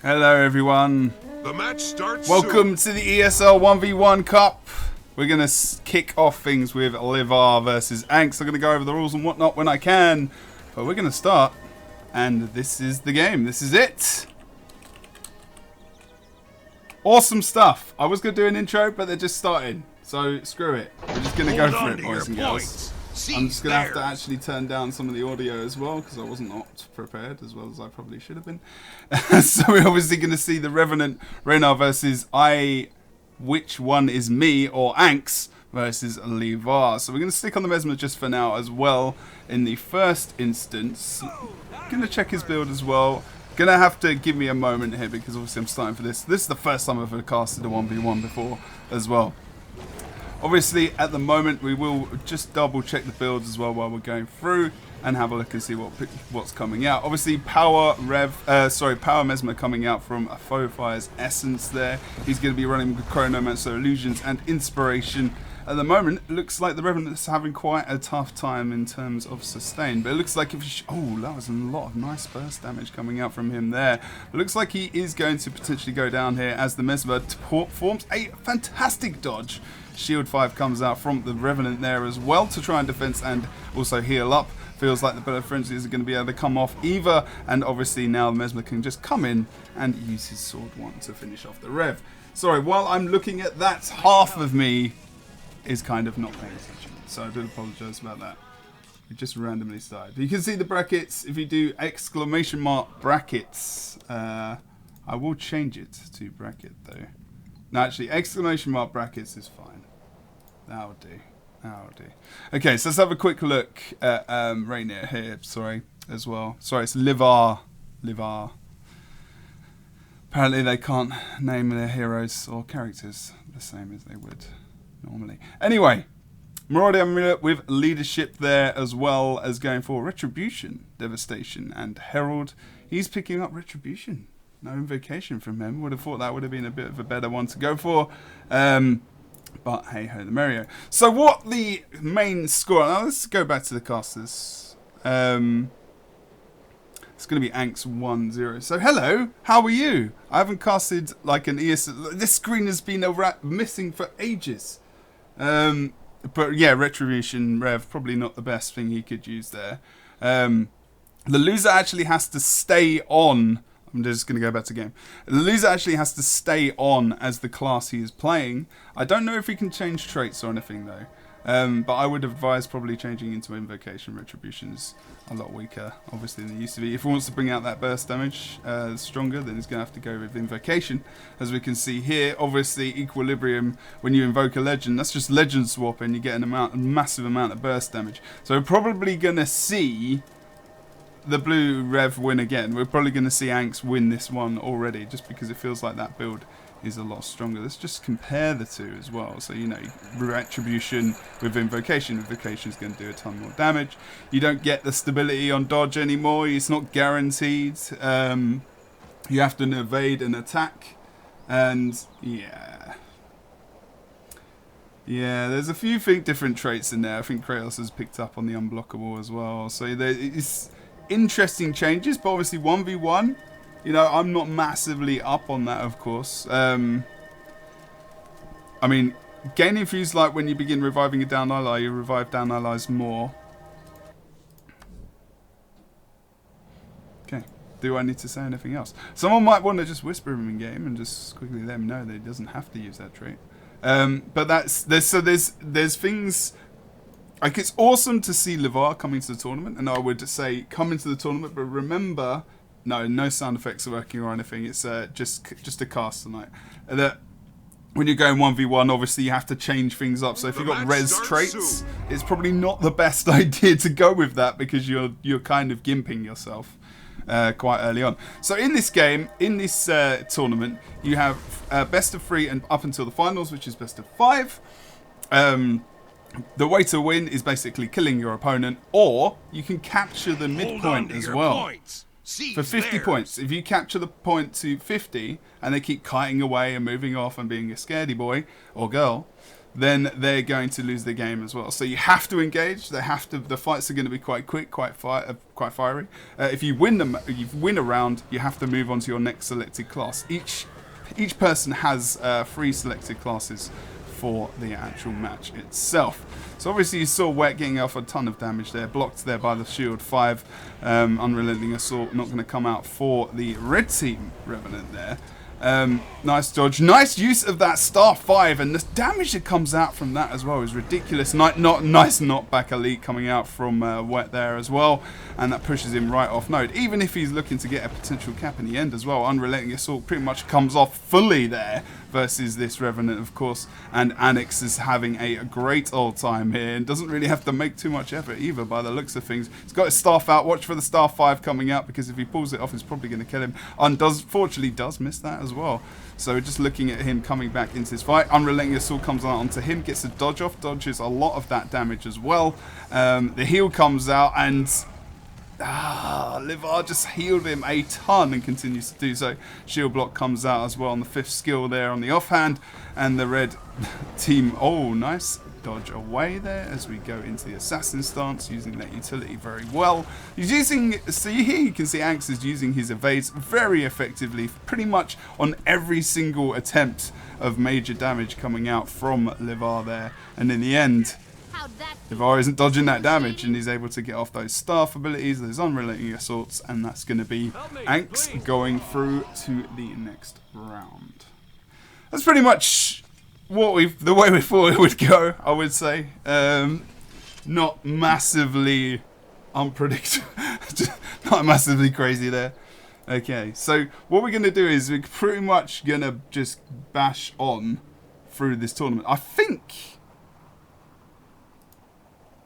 Hello everyone. The match starts Welcome to the ESL 1v1 Cup. We're going to kick off things with Livar versus Anx. I'm going to go over the rules and whatnot when I can. But we're going to start. And this is the game. This is it. Awesome stuff. I was going to do an intro, but they're just starting. So screw it. We're just going to go for it, boys and girls. I'm just going to have to actually turn down some of the audio as well, because I wasn't not prepared as well as I probably should have been. So we're obviously going to see the Revenant Renar versus which one is me, or Anx versus Livar. So we're going to stick on the Mesmer just for now as well in the first instance. Going to check his build as well. Going to have to give me a moment here because obviously I'm starting for this. This is the first time I've ever casted a 1v1 before as well. Obviously, at the moment, we will just double check the builds as well while we're going through and have a look and see what's coming out. Obviously, Power Mesmer coming out from Fofire's Essence there. He's going to be running with Chronomancer, Illusions, and Inspiration. At the moment, it looks like the Revenant's having quite a tough time in terms of sustain. But it looks like if oh, that was a lot of nice burst damage coming out from him there. It looks like he is going to potentially go down here as the Mesmer forms a fantastic dodge. Shield 5 comes out from the Revenant there as well to try and defense and also heal up. Feels like the Bullet Frenzies are going to be able to come off either. And obviously now the Mesmer can just come in and use his Sword 1 to finish off the Rev. Sorry, while I'm looking at that, half of me is kind of not paying attention. So I do apologise about that. We just randomly started. You can see the brackets. If you do exclamation mark brackets, I will change it to bracket though. No, actually, exclamation mark brackets is fine. That'll do. That'll do. Okay, so let's have a quick look at Rainier here. Sorry, as well. Sorry, it's Livar. Livar. Apparently, they can't name their heroes or characters the same as they would normally. Anyway, Marauder Amulet with leadership there, as well as going for Retribution, Devastation, and Herald. He's picking up Retribution. No invocation from him. Would have thought that would have been a bit of a better one to go for. But hey ho, the merrier. So what the main score? Now let's go back to the casters. It's going to be Anx 1-0. So hello, how are you? I haven't casted like an ESL. This screen has been missing for ages. But yeah, Retribution Rev, probably not the best thing he could use there. The loser actually has to stay on. I'm just going to go back to game. The loser actually has to stay on as the class he is playing. I don't know if he can change traits or anything though. But I would advise probably changing into Invocation. Retribution's a lot weaker, obviously, than it used to be. If he wants to bring out that burst damage stronger, then he's going to have to go with Invocation. As we can see here, obviously, Equilibrium, when you invoke a legend, that's just legend swap and you get a massive amount of burst damage. So we're probably going to see the blue Rev win again. We're probably going to see Anx win this one already, just because it feels like that build is a lot stronger. Let's just compare the two as well. So, you know, Retribution with Invocation. Invocation is going to do a ton more damage. You don't get the stability on dodge anymore. It's not guaranteed. You have to evade an attack. And, yeah. Yeah, there's a few different traits in there. I think Kratos has picked up on the unblockable as well. So, it's interesting changes, but obviously 1v1, you know, I'm not massively up on that, of course. I mean, gain infuse, like when you begin reviving a down ally, you revive down allies more. Okay, do I need to say anything else? Someone might want to just whisper him in game and just quickly let him know that he doesn't have to use that trait. But there's things. Like, it's awesome to see Livar coming to the tournament, and I would say come into the tournament, but remember, no sound effects are working or anything. It's just a cast tonight. That when you're going 1v1, obviously you have to change things up. So if you've got res traits, it's probably not the best idea to go with that, because you're kind of gimping yourself quite early on. So in this game, in this tournament, you have best of 3 and up until the finals, which is best of 5. The way to win is basically killing your opponent, or you can capture the midpoint as well. For 50 points. If you capture the point to 50 and they keep kiting away and moving off and being a scaredy boy or girl, then they're going to lose the game as well. So you have to engage. They have to. The fights are going to be quite quick, quite fiery. If you win a round, you have to move on to your next selected class. Each person has 3 selected classes for the actual match itself. So obviously you saw Wet getting off a ton of damage there, blocked there by the shield 5. Unrelenting Assault not going to come out for the red team Revenant there. Nice dodge, nice use of that star 5, and the damage that comes out from that as well is ridiculous. Nice knockback elite coming out from Wet there as well, and that pushes him right off node. Even if he's looking to get a potential cap in the end as well, Unrelenting Assault pretty much comes off fully there versus this Revenant, of course, and Annex is having a great old time here and doesn't really have to make too much effort either by the looks of things. He's got his staff out, watch for the star 5 coming out, because if he pulls it off it's probably going to kill him, and fortunately does miss that as well. So we're just looking at him coming back into his fight. Unrelenting Assault comes out onto him, gets a dodge off, dodges a lot of that damage as well. The heal comes out, and Livar just healed him a ton and continues to do so. Shield block comes out as well on the 5th skill there on the offhand, and the red team, oh nice dodge away there as we go into the assassin stance, using that utility very well. He's using, see here you can see Anx is using his evades very effectively, pretty much on every single attempt of major damage coming out from Livar there, and in the end Livar isn't dodging that damage and he's able to get off those staff abilities, those unrelenting assaults, and that's going to be Anx going through to the next round. That's pretty much the way we thought it would go, I would say. Not massively unpredictable, not massively crazy there. Okay, so what we're going to do is we're pretty much going to just bash on through this tournament. I think...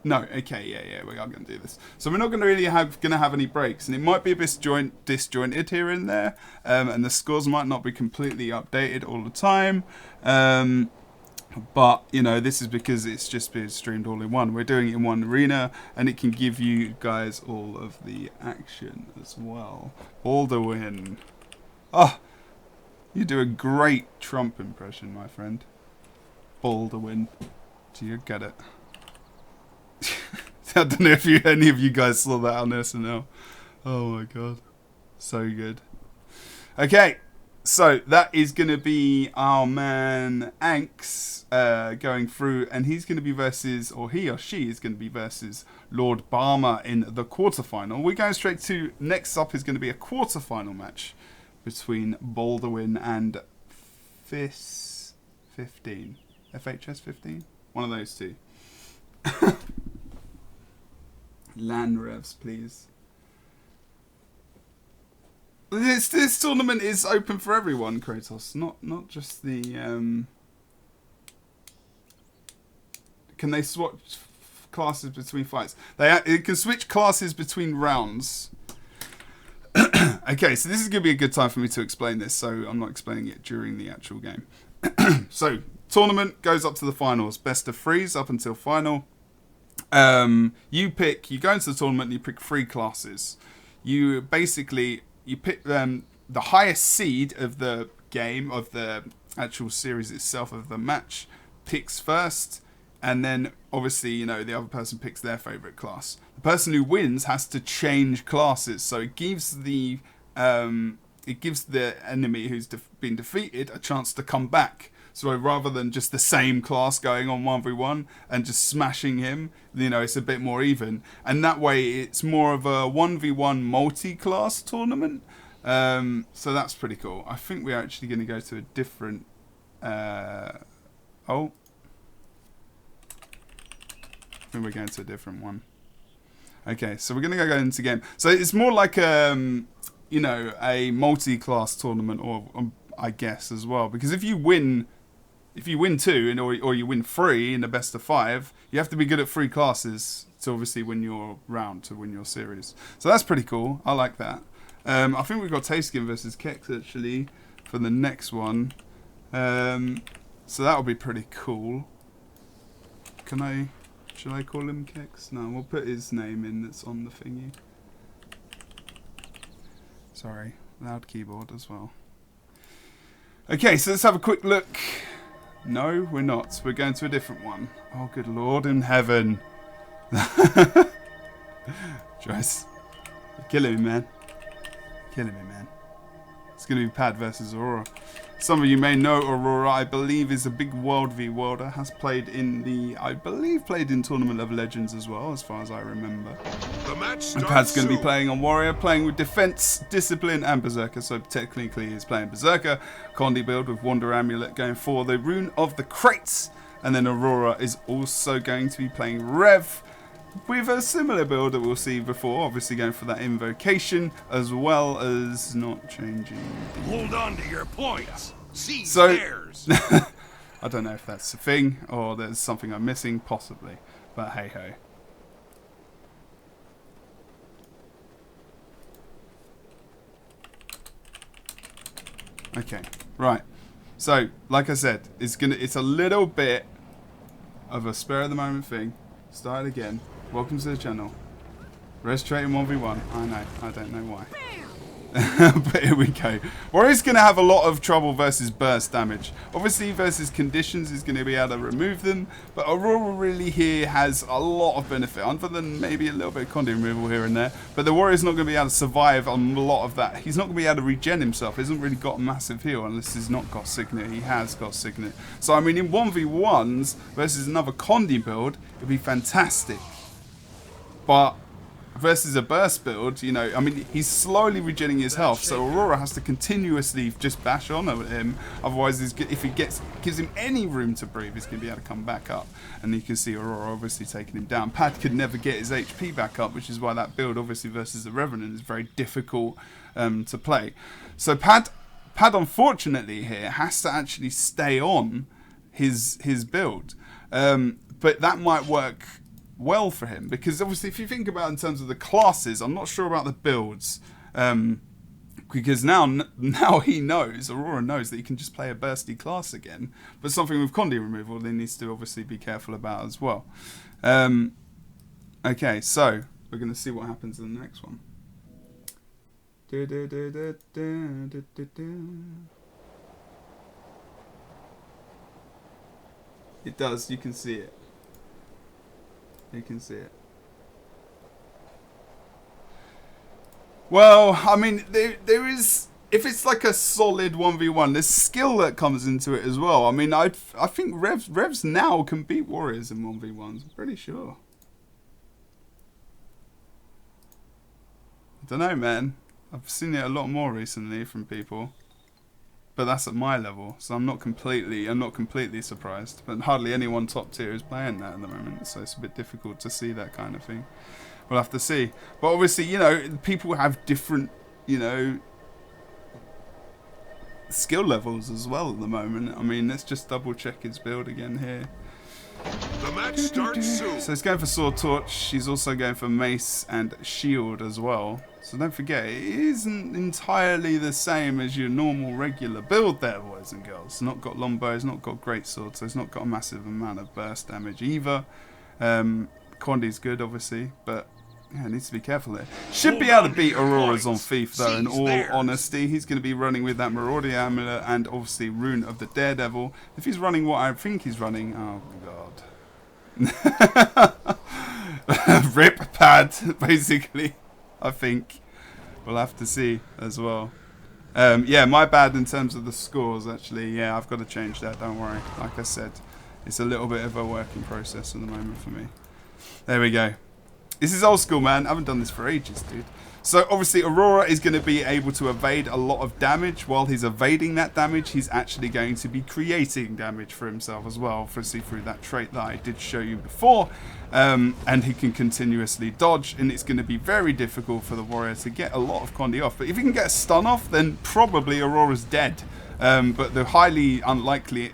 No, okay, yeah, we are going to do this. So we're not going to really have any breaks, and it might be a bit disjointed here and there, and the scores might not be completely updated all the time. But, you know, this is because it's just been streamed all in one. We're doing it in one arena, and it can give you guys all of the action as well. Baldwin. Oh, you do a great Trump impression, my friend. Baldwin. Do you get it? I don't know if any of you guys saw that on SNL. Oh my god. So good. Okay. So that is going to be our man Anx going through, and he's going to be versus, or he or she is going to be versus Lord Barmer in the quarterfinal. We're going straight to, next up is going to be a quarterfinal match between Baldwin and FIS 15. FHS 15? One of those two. LAN revs, please. This tournament is open for everyone, Kratos. Not just the. Can they switch classes between fights? It can switch classes between rounds. Okay, so this is going to be a good time for me to explain this, so I'm not explaining it during the actual game. So, tournament goes up to the finals. Best of threes up until final. You go into the tournament and you pick 3 classes. You pick the highest seed of the game, of the actual series itself, of the match, picks first, and then obviously, you know, the other person picks their favourite class. The person who wins has to change classes, so it gives the enemy who's been defeated a chance to come back. So rather than just the same class going on 1v1 and just smashing him, you know, it's a bit more even. And that way it's more of a 1v1 multi-class tournament. So that's pretty cool. I think we're actually going to go to a different... I think we're going to a different one. Okay, so we're going to go into game. So it's more like, you know, a multi-class tournament, or I guess, as well. Because if you win 2 or you win 3 in the best of 5, you have to be good at 3 classes to obviously win your round, to win your series. So that's pretty cool. I like that. I think we've got Tayskin versus Kex actually for the next one. So that'll be pretty cool. Should I call him Kex? No, we'll put his name in that's on the thingy. Sorry, loud keyboard as well. Okay, so let's have a quick look No, we're not. We're going to a different one. Oh, good Lord in heaven. Joyce. You're killing me, man. Killing me, man. It's going to be Pad versus Aurora. Some of you may know Aurora, I believe, is a big World v Worlder. Has played in the, I believe, played in Tournament of Legends as well, as far as I remember. And Pad's going to be playing on Warrior, playing with Defense, Discipline, and Berserker. So technically he's playing Berserker. Condi build with Wander Amulet going for the Rune of the Crates. And then Aurora is also going to be playing Rev with a similar build that we'll see before, obviously going for that invocation, as well as not changing. Hold on to your points. So, I don't know if that's a thing, or there's something I'm missing, possibly. But hey ho. Okay, right. So, like I said, it's a little bit of a spur of the moment thing. Start again. Welcome to the channel. Rest trade in 1v1. I know. I don't know why. But here we go. Warrior's going to have a lot of trouble versus burst damage. Obviously versus conditions he's going to be able to remove them. But Aurora really here has a lot of benefit. Other than maybe a little bit of Condi removal here and there. But the Warrior's not going to be able to survive on a lot of that. He's not going to be able to regen himself. He hasn't really got a massive heal unless he's not got Signet. He has got Signet. So I mean in 1v1s versus another Condi build, it'd be fantastic. But versus a burst build, you know, I mean, he's slowly regenerating his health, so Aurora has to continuously just bash on at him. Otherwise, if he gives him any room to breathe, he's going to be able to come back up. And you can see Aurora obviously taking him down. Pad could never get his HP back up, which is why that build, obviously, versus the Revenant is very difficult to play. So Pad, unfortunately, here has to actually stay on his build. But that might work well for him, because obviously if you think about in terms of the classes, I'm not sure about the builds, because now he knows, Aurora knows that he can just play a bursty class again, but something with Condi removal he needs to obviously be careful about as well. Okay, so we're going to see what happens in the next one. It does, you can see it. You can see it. Well, I mean, there is, if it's like a solid 1v1, there's skill that comes into it as well. I mean, I think Revs now can beat Warriors in 1v1s. I'm pretty sure. I don't know, man. I've seen it a lot more recently from people. But that's at my level, so I'm not completely surprised. But hardly anyone top tier is playing that at the moment, so it's a bit difficult to see that kind of thing. We'll have to see. But obviously, you know, people have different, you know, skill levels as well at the moment. I mean, let's just double check his build again here. The match starts soon. So he's going for Sword Torch. He's also going for Mace and Shield as well. So don't forget, it isn't entirely the same as your normal regular build there, boys and girls. It's not got Longbow, it's not got Greatsword, so it's not got a massive amount of burst damage either. Condi's good, obviously, but yeah, needs to be careful there. Should be able to beat Aurora's on Thief, though, in all honesty. He's going to be running with that Marauder Amulet and obviously Rune of the Daredevil. If he's running what I think he's running, oh god. Rip Pad, basically. I think we'll have to see as well. Yeah, my bad in terms of the scores, actually. Yeah, I've got to change that, don't worry. Like I said, it's a little bit of a working process at the moment for me. There we go. This is old school, man. I haven't done this for ages, dude. So obviously Aurora is going to be able to evade a lot of damage. While he's evading that damage, he's actually going to be creating damage for himself as well, obviously through that trait that I did show you before. And he can continuously dodge, and it's going to be very difficult for the Warrior to get a lot of Condi off. But if he can get a stun off, then probably Aurora's dead. But they're highly unlikely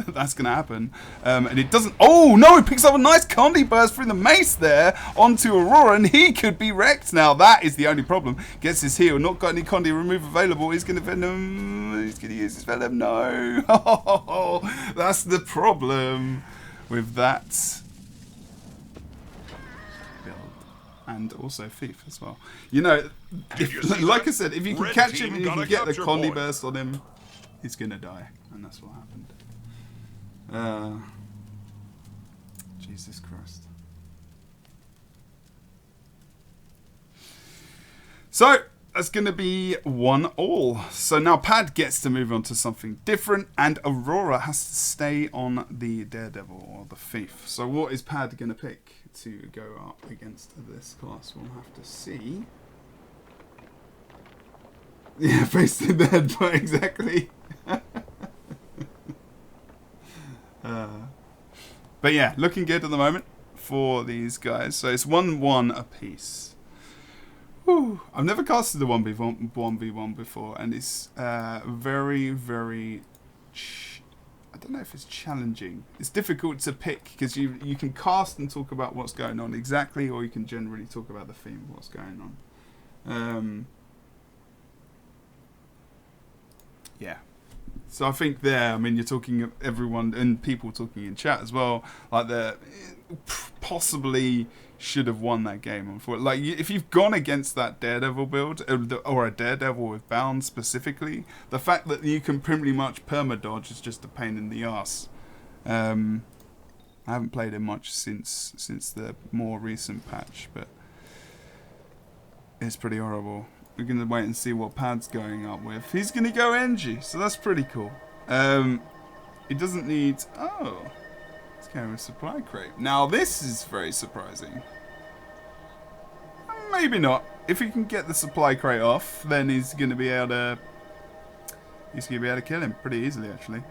that's going to happen. And it doesn't... Oh, no! He picks up a nice Condi burst through the mace there onto Aurora, and he could be wrecked now. That is the only problem. Gets his heal. Not got any Condi remove available. He's going to Venom... He's going to use his Venom. No! Oh, that's the problem with that build. And also Thief as well. You know, like I said, if you can catch him and you can get the Condi burst on him, he's going to die. And that's what happened. Jesus Christ. So, that's going to be 1-1. So now Pad gets to move on to something different, and Aurora has to stay on the Daredevil or the Thief. So what is Pad going to pick to go up against this class? We'll have to see. Yeah, face in the headbutt, exactly. But yeah, looking good at the moment for these guys. So it's 1-1 apiece. Whew. I've never casted the 1v1 before, and it's very, very... I don't know if it's challenging. It's difficult to pick, because you can cast and talk about what's going on exactly, or you can generally talk about the theme of what's going on. Yeah. So I think there, I mean, you're talking everyone and people talking in chat as well, like the possibly should have won that game. Like if you've gone against that Daredevil build or a Daredevil with Bound specifically, the fact that you can pretty much perma-dodge is just a pain in the ass. I haven't played him much since the more recent patch, but it's pretty horrible. We're going to wait and see what Pad's going up with. He's going to go NG, so that's pretty cool. He doesn't need... Oh, he's going with Supply Crate. Now, this is very surprising. Maybe not. If he can get the Supply Crate off, then he's going to be able to... He's going to be able to kill him pretty easily, actually.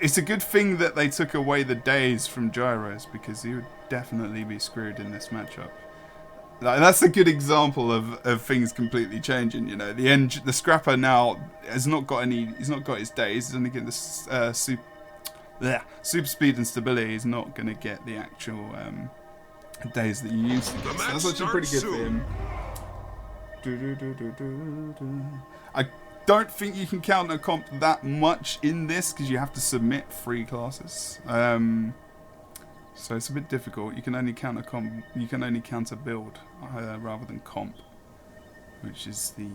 It's a good thing that they took away the days from Gyros, because he would definitely be screwed in this matchup. Like, that's a good example of things completely changing. You know, the Scrapper now has not got any. He's not got his days. He's only getting the super speed and stability. He's not going to get the actual days that you used to get. So that's actually pretty good for him. I don't think you can counter comp that much in this because you have to submit 3 classes. So it's a bit difficult. You can only counter comp. You can only counter build rather than comp, which is the.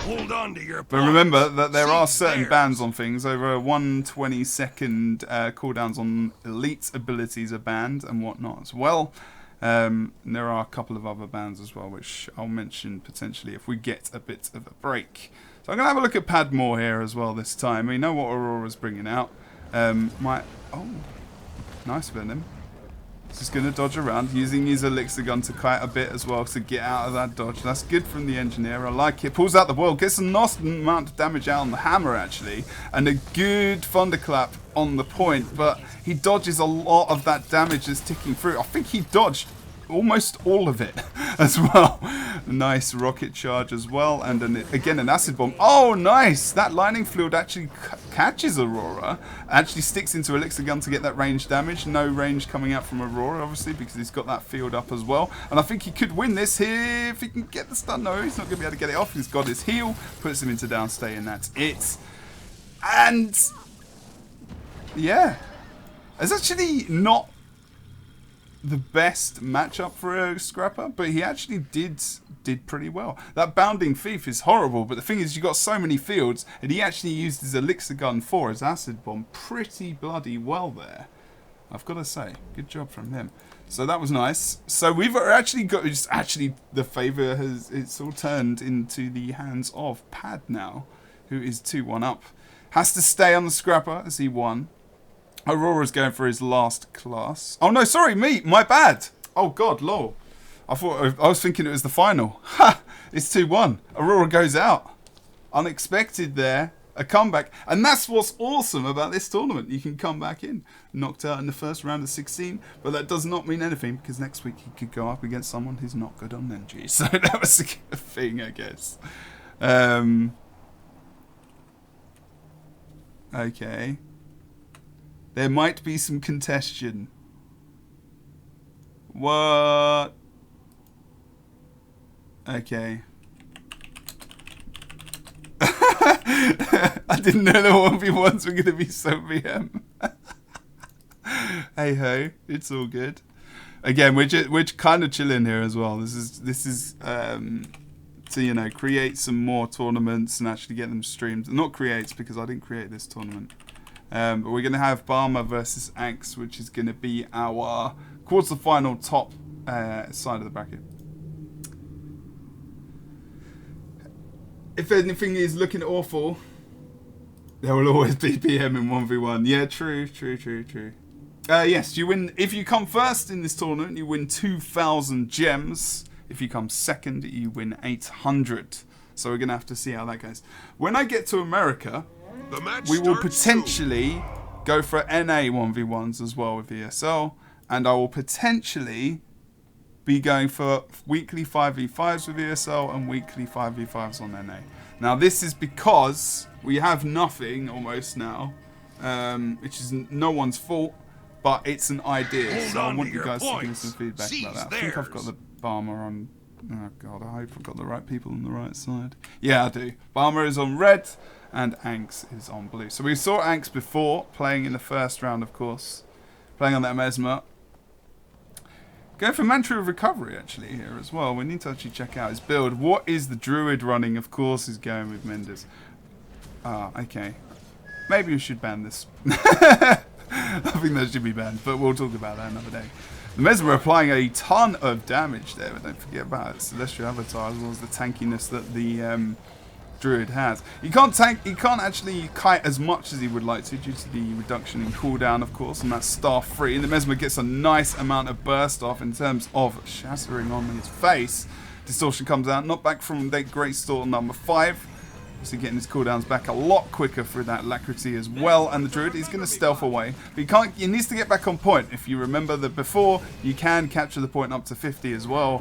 Hold on to your. But remember that there are certain bans on things. Over 120-second cooldowns on elite abilities are banned and whatnot as well. And there are a couple of other bans as well, which I'll mention potentially if we get a bit of a break. So I'm gonna have a look at Pad more here as well this time. We know what Aurora's bringing out. Nice Venom. He's just going to dodge around, using his elixir gun to kite a bit as well to get out of that dodge. That's good from the engineer. I like it. Pulls out the wall, gets a nice amount of damage out on the hammer actually, and a good thunderclap on the point. But he dodges a lot of that damage that's ticking through. I think he dodged almost all of it as well. Nice rocket charge as well, and again an acid bomb. Oh, nice! That lightning fluid actually catches Aurora, actually sticks into elixir gun to get that range damage. No range coming out from Aurora, obviously, because he's got that field up as well. And I think he could win this here if he can get the stun. No, he's not going to be able to get it off. He's got his heal, puts him into downstay, and that's it. And yeah, it's actually not the best matchup for a Scrapper, but he actually did pretty well. That Bounding Thief is horrible, but the thing is, you got so many fields, and he actually used his elixir gun for his acid bomb pretty bloody well there. I've got to say, good job from him. So that was nice. So we've actually got, the favour it's all turned into the hands of Pad now, who is 2-1 up. Has to stay on the Scrapper as he won. Aurora's going for his last class. Oh no, sorry, me, my bad. Oh god, lol. I was thinking it was the final. Ha! It's 2-1. Aurora goes out. Unexpected there. A comeback. And that's what's awesome about this tournament. You can come back in. Knocked out in the first round of 16. But that does not mean anything, because next week he could go up against someone who's not good on NG. So that was a good thing, I guess. Okay. There might be some contention. What? Okay. I didn't know the 1v1s were going to be so VM. Hey ho, it's all good. Again, we're kind of chilling here as well. This is to create some more tournaments and actually get them streamed. Not creates, because I didn't create this tournament. But we're going to have Barmer versus Anx, which is going to be our quarter-final top side of the bracket. If anything is looking awful, there will always be PM in 1v1. Yeah, true. Yes, you win. If you come first in this tournament, you win 2,000 gems. If you come second, you win 800. So we're going to have to see how that goes. When I get to America, we will potentially go for NA 1v1s as well with ESL. And I will potentially be going for weekly 5v5s with ESL and weekly 5v5s on NA. Now this is because we have nothing almost now, which is no one's fault, but it's an idea. So I want you guys to give me some feedback about that. I think I've got the Barmer on. Oh god, I hope I've got the right people on the right side. Yeah, I do. Barmer is on red and Anx is on blue. So we saw Anx before, playing in the first round, of course, playing on that Mesmer. Going for Mantra of Recovery, actually, here as well. We need to actually check out his build. What is the Druid running? Of course, he's going with Mendes. Ah, okay. Maybe we should ban this. I think that should be banned, but we'll talk about that another day. The Mesmer applying a ton of damage there, but don't forget about its Celestial Avatar, as well as the tankiness that the Druid has. He can't actually kite as much as he would like to due to the reduction in cooldown, of course, and that's star free. And the Mesmer gets a nice amount of burst off in terms of shattering on his face. Distortion comes out, not back from the Great Store number 5. So getting his cooldowns back a lot quicker through that Alacrity as well. And the Druid is going to stealth away. But he needs to get back on point. If you remember that before, you can capture the point up to 50 as well.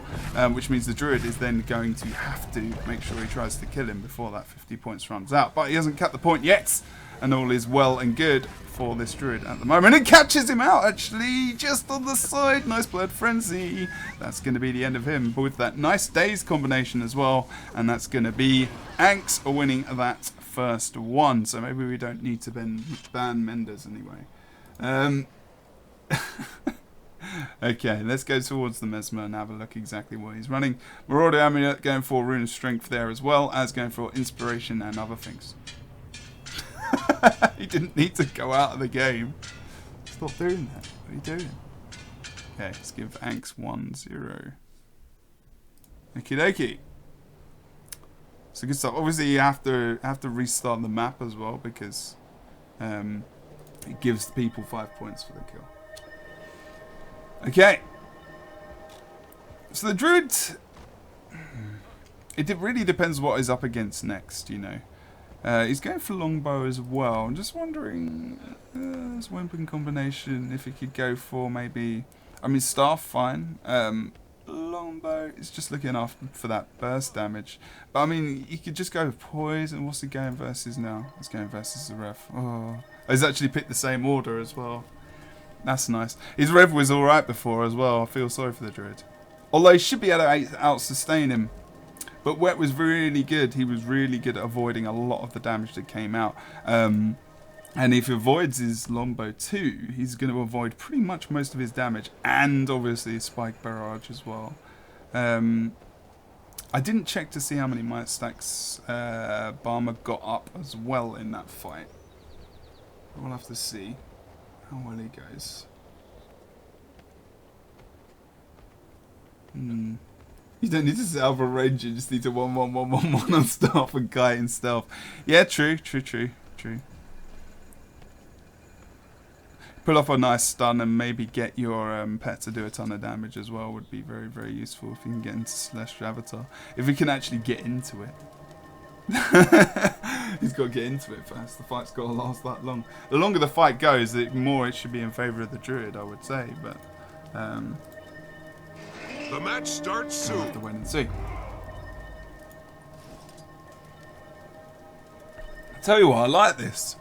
Which means the Druid is then going to have to make sure he tries to kill him before that 50 points runs out. But he hasn't cut the point yet. And all is well and good for this Druid at the moment. It catches him out, actually, just on the side. Nice Blood Frenzy. That's going to be the end of him. But with that nice Daze combination as well. And that's going to be Anx winning that first one. So maybe we don't need to ban Mendes anyway. Okay, let's go towards the Mesmer and have a look exactly what he's running. Marauder Amulet going for Rune of Strength there as well as going for Inspiration and other things. He didn't need to go out of the game. Stop doing that. What are you doing? Okay, let's give Anx 1-0. Okie dokie. So good stuff. Obviously, you have to restart the map as well because it gives people 5 points for the kill. Okay. So the Druid, it really depends what he's up against next, you know. He's going for longbow as well. I'm just wondering, his weapon combination, if he could go for maybe, I mean, staff, fine. Longbow is just looking after for that burst damage. But I mean, you could just go with poison. What's he going versus now? He's going versus the Rev. Oh, he's actually picked the same order as well. That's nice. His Rev was alright before as well. I feel sorry for the Druid. Although he should be able to out-sustain him. But Wet was really good. He was really good at avoiding a lot of the damage that came out. And if he avoids his longbow too, he's going to avoid pretty much most of his damage. And obviously his spike barrage as well. I didn't check to see how many might stacks Barmer got up as well in that fight. We'll have to see how well he goes. You don't need to set up a range, you just need to 1-1-1-1-1 on stealth and kite in stealth. Yeah, true. Pull off a nice stun and maybe get your pet to do a ton of damage as well would be very, very useful if you can get into Celestial Avatar. If we can actually get into it. He's got to get into it first. The fight's got to last that long. The longer the fight goes, the more it should be in favour of the Druid, I would say. But the match starts soon. We'll have to wait and see. I tell you what, I like this.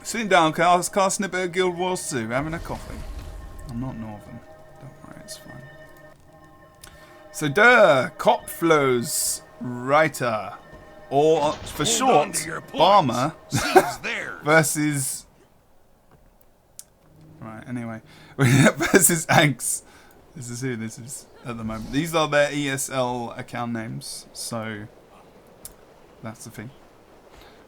Sitting down, casting a bit of Guild Wars 2, having a coffee. I'm not Northern. Don't worry, it's fine. So, Cop Flows Writer. Or, for short, Barmer versus... Right, anyway. Versus Anx. This is who this is at the moment. These are their ESL account names, so that's the thing.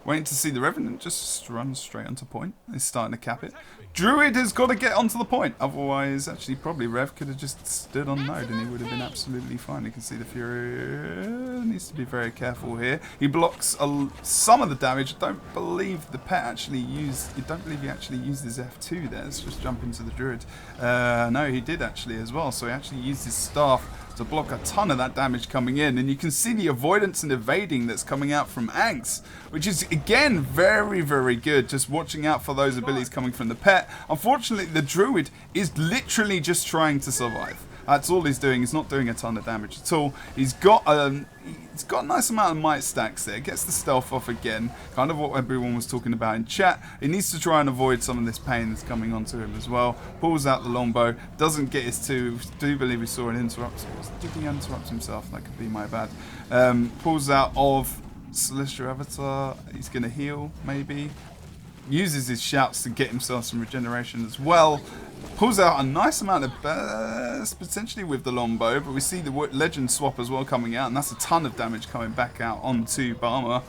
Waiting to see the Revenant just run straight onto point. He's starting to cap it. Druid has got to get onto the point. Otherwise, actually, probably Rev could have just stood on node and he would have been absolutely fine. You can see the Fury needs to be very careful here. He blocks some of the damage. I don't believe the pet actually used... I don't believe he actually used his F2 there. Let's just jump into the Druid. No, he did actually as well. So he actually used his staff to block a ton of that damage coming in, and you can see the avoidance and evading that's coming out from Anx, which is again very, very good. Just watching out for those abilities coming from the pet. Unfortunately, the Druid is literally just trying to survive. That's all he's doing. He's not doing a ton of damage at all. He's got a nice amount of might stacks there. Gets the stealth off again. Kind of what everyone was talking about in chat. He needs to try and avoid some of this pain that's coming onto him as well. Pulls out the longbow. Doesn't get his two. Do believe we saw an interrupt. Did he interrupt himself? That could be my bad. Pulls out of Celestial Avatar. He's going to heal, maybe. Uses his shouts to get himself some regeneration as well. Pulls out a nice amount of burst, potentially with the longbow, but we see the legend swap as well coming out, and that's a ton of damage coming back out onto Barmer.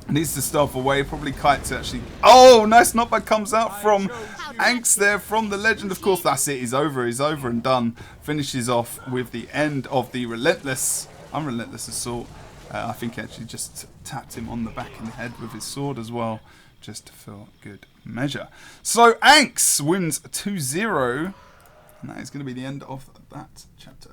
Needs to stealth away, probably kite to actually... Oh, nice knockback comes out from Anx there from the legend. Of course, that's it. He's over and done. Finishes off with the end of the unrelentless assault. I think he actually just tapped him on the back and head with his sword as well, just for good measure. So Anx wins 2-0, and that is going to be the end of that chapter.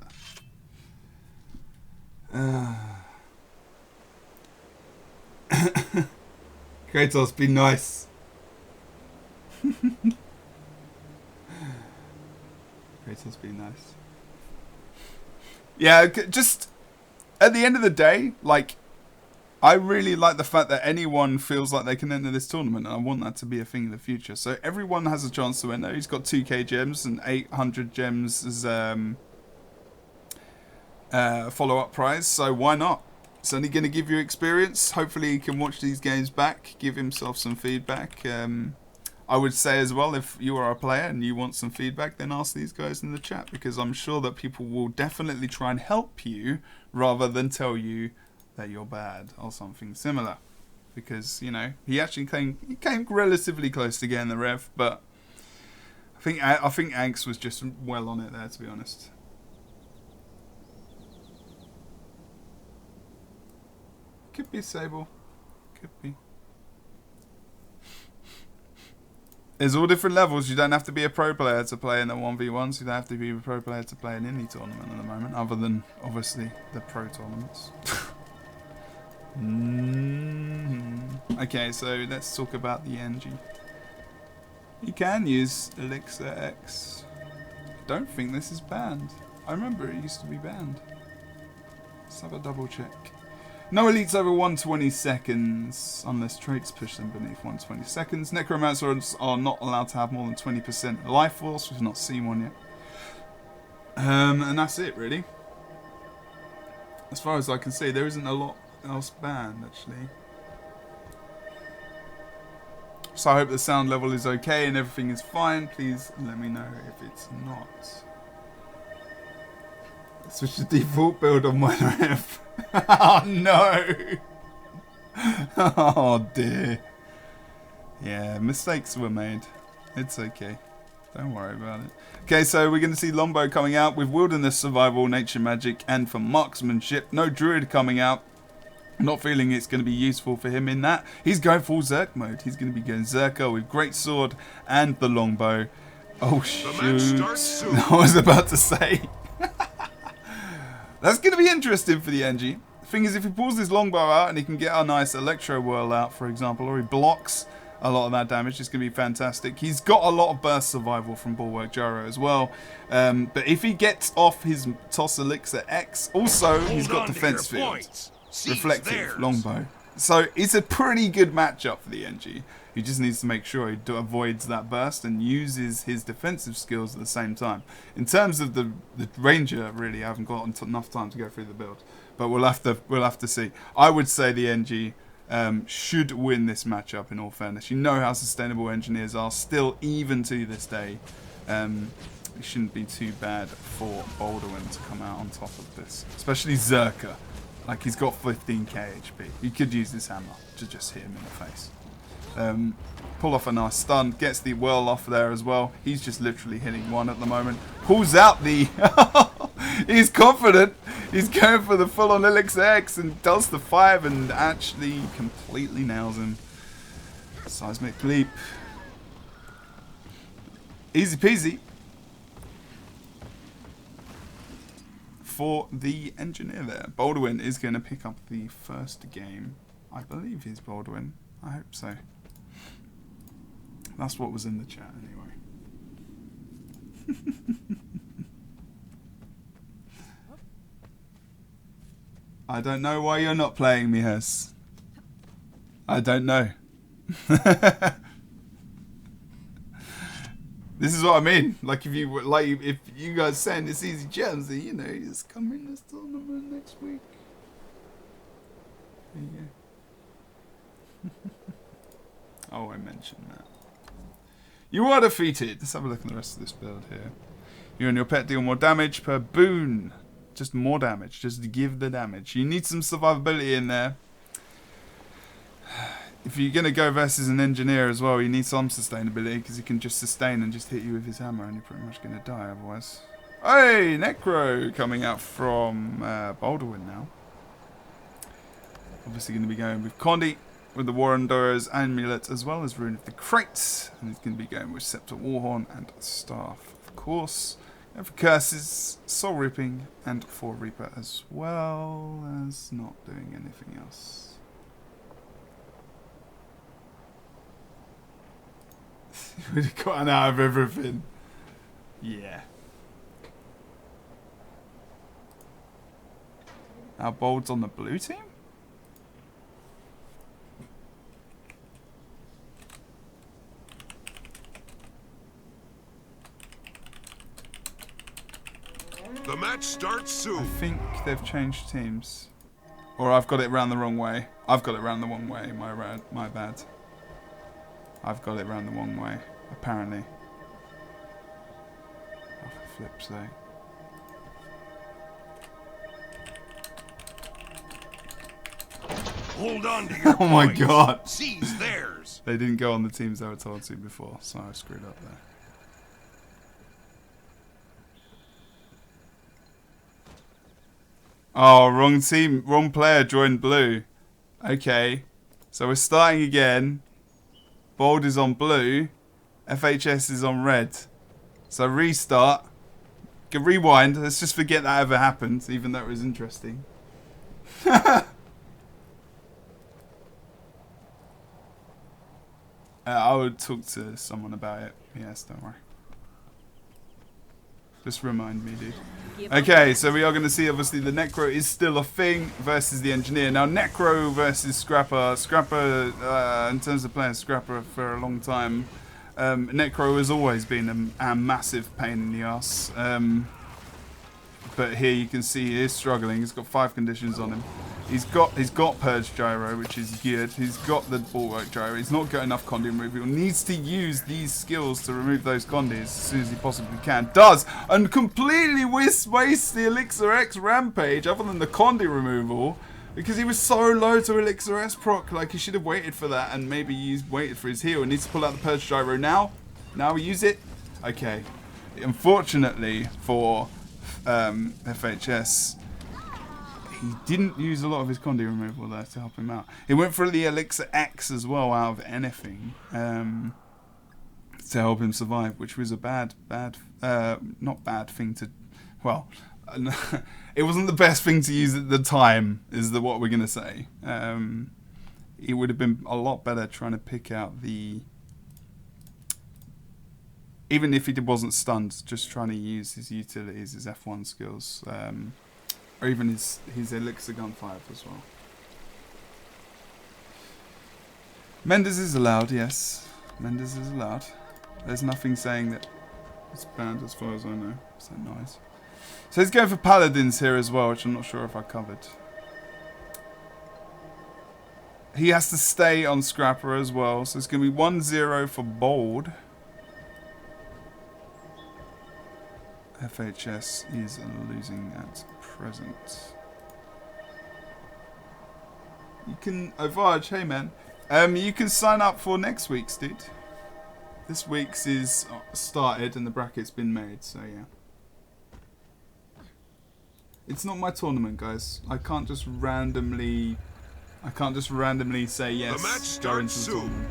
Kratos, be nice. Kratos, be nice. Yeah, just at the end of the day, like, I really like the fact that anyone feels like they can enter this tournament, and I want that to be a thing in the future. So everyone has a chance to enter. He's got 2k gems and 800 gems as follow-up prize, so why not? It's only going to give you experience. Hopefully he can watch these games back, give himself some feedback. I would say as well, if you are a player and you want some feedback, then ask these guys in the chat, because I'm sure that people will definitely try and help you rather than tell you that you're bad or something similar, because you know he actually came relatively close to getting the rev, but I think Anx was just well on it there, to be honest. Could be Sable, could be. There's all different levels. You don't have to be a pro player to play in the 1v1s. You don't have to be a pro player to play in any tournament at the moment, other than obviously the pro tournaments. Okay, so let's talk about the NG. You can use Elixir X. I don't think this is banned. I remember it used to be banned. Let's have a double check. No elites over 120 seconds unless traits push them beneath 120 seconds. Necromancers are not allowed to have more than 20% life force. We've not seen one yet. And that's it, really. As far as I can see, there isn't a lot else banned, actually. So I hope the sound level is okay and everything is fine. Please let me know if it's not. Switch the default build on my ref. Oh no! Oh dear. Yeah, mistakes were made. It's okay. Don't worry about it. Okay, so we're going to see Longbow coming out with Wilderness Survival, Nature Magic, and for Marksmanship. No Druid coming out. Not feeling it's going to be useful for him in that. He's going full Zerk mode. He's going to be going Zerker with Great Sword and the Longbow. Oh shoot. I was about to say. That's going to be interesting for the NG. The thing is, if he pulls his longbow out and he can get a nice Electro Whirl out, for example, or he blocks a lot of that damage, it's going to be fantastic. He's got a lot of burst survival from Bulwark Gyro as well. But if he gets off his Toss Elixir X, also he's got Defense Field. Reflective, longbow. So it's a pretty good matchup for the NG. He just needs to make sure he avoids that burst and uses his defensive skills at the same time. In terms of the Ranger, really, I haven't got enough time to go through the build, but we'll have to see. I would say the NG should win this matchup. In all fairness, you know how sustainable engineers are still, even to this day. It shouldn't be too bad for Baldwin to come out on top of this, especially Zerker. Like, he's got 15k HP. You could use this hammer to just hit him in the face. Pull off a nice stun. Gets the whirl off there as well. He's just literally hitting one at the moment. Pulls out the... He's confident. He's going for the full-on Elixir X and does the 5 and actually completely nails him. Seismic leap. Easy peasy. For the engineer there. Baldwin is going to pick up the first game. I believe he's Baldwin. I hope so. That's what was in the chat anyway. I don't know why you're not playing me, Hess. I don't know. This is what I mean. Like if you guys saying it's easy gems, then you know you just come in this tournament next week. There you go. Oh, I mentioned that. You are defeated. Let's have a look at the rest of this build here. You and your pet deal more damage per boon. Just more damage. Just to give the damage. You need some survivability in there. If you're going to go versus an engineer as well, you need some sustainability because he can just sustain and just hit you with his hammer and you're pretty much going to die otherwise. Hey, Necro coming out from Baldwin now. Obviously going to be going with Condi, with the War Endurer's Amulet, as well as Rune of the Crates. And he's going to be going with Scepter Warhorn and Staff, of course. And for Curses, Soul Ripping, and for Reaper, as well as not doing anything else. We'd have gotten out of everything. Yeah. Our Bold's on the blue team? The match starts soon. I think they've changed teams. Or I've got it round the wrong way. I've got it round the wrong way, my bad. I've got it round the wrong way, apparently. Oh, for flip's sake. Hold on to your Oh my points. god. Seize theirs. They didn't go on the teams they were told to before, so I screwed up there. Oh, wrong team, wrong player joined blue. Okay, so we're starting again. Bold is on blue. FHS is on red. So restart. Rewind. Let's just forget that ever happened, even though it was interesting. I would talk to someone about it. Yes, don't worry. Just remind me, dude. Okay, so we are going to see, obviously, the Necro is still a thing versus the Engineer. Now, Necro versus Scrapper. Scrapper, in terms of playing Scrapper for a long time, Necro has always been a massive pain in the ass. But here you can see he is struggling. He's got 5 conditions on him. He's got Purge Gyro, which is good. He's got the Bulwark Gyro. He's not got enough Condi removal. He needs to use these skills to remove those Condis as soon as he possibly can. Does! And completely wastes the Elixir X Rampage, other than the Condi removal, because he was so low to Elixir S proc. Like, he should have waited for that and maybe waited for his heal. He needs to pull out the Purge Gyro now. Now we use it. Okay. Unfortunately for FHS, he didn't use a lot of his Condi removal there to help him out. He went for the Elixir X as well out of anything to help him survive, which was a not bad thing to, well, it wasn't the best thing to use at the time, is what we're going to say. It would have been a lot better trying to pick out the, even if he wasn't stunned, just trying to use his utilities, his F1 skills, or even his Elixir Gun 5 as well. Mendes is allowed, yes. Mendes is allowed. There's nothing saying that it's banned as far as I know. So nice. So he's going for Paladins here as well, which I'm not sure if I covered. He has to stay on Scrapper as well, so it's going to be 1-0 for Bold. FHS is losing at present. You can... Ovage, hey man. You can sign up for next week's, dude. This week's is started and the bracket's been made, so yeah. It's not my tournament, guys. I can't just randomly say yes. The match starts soon.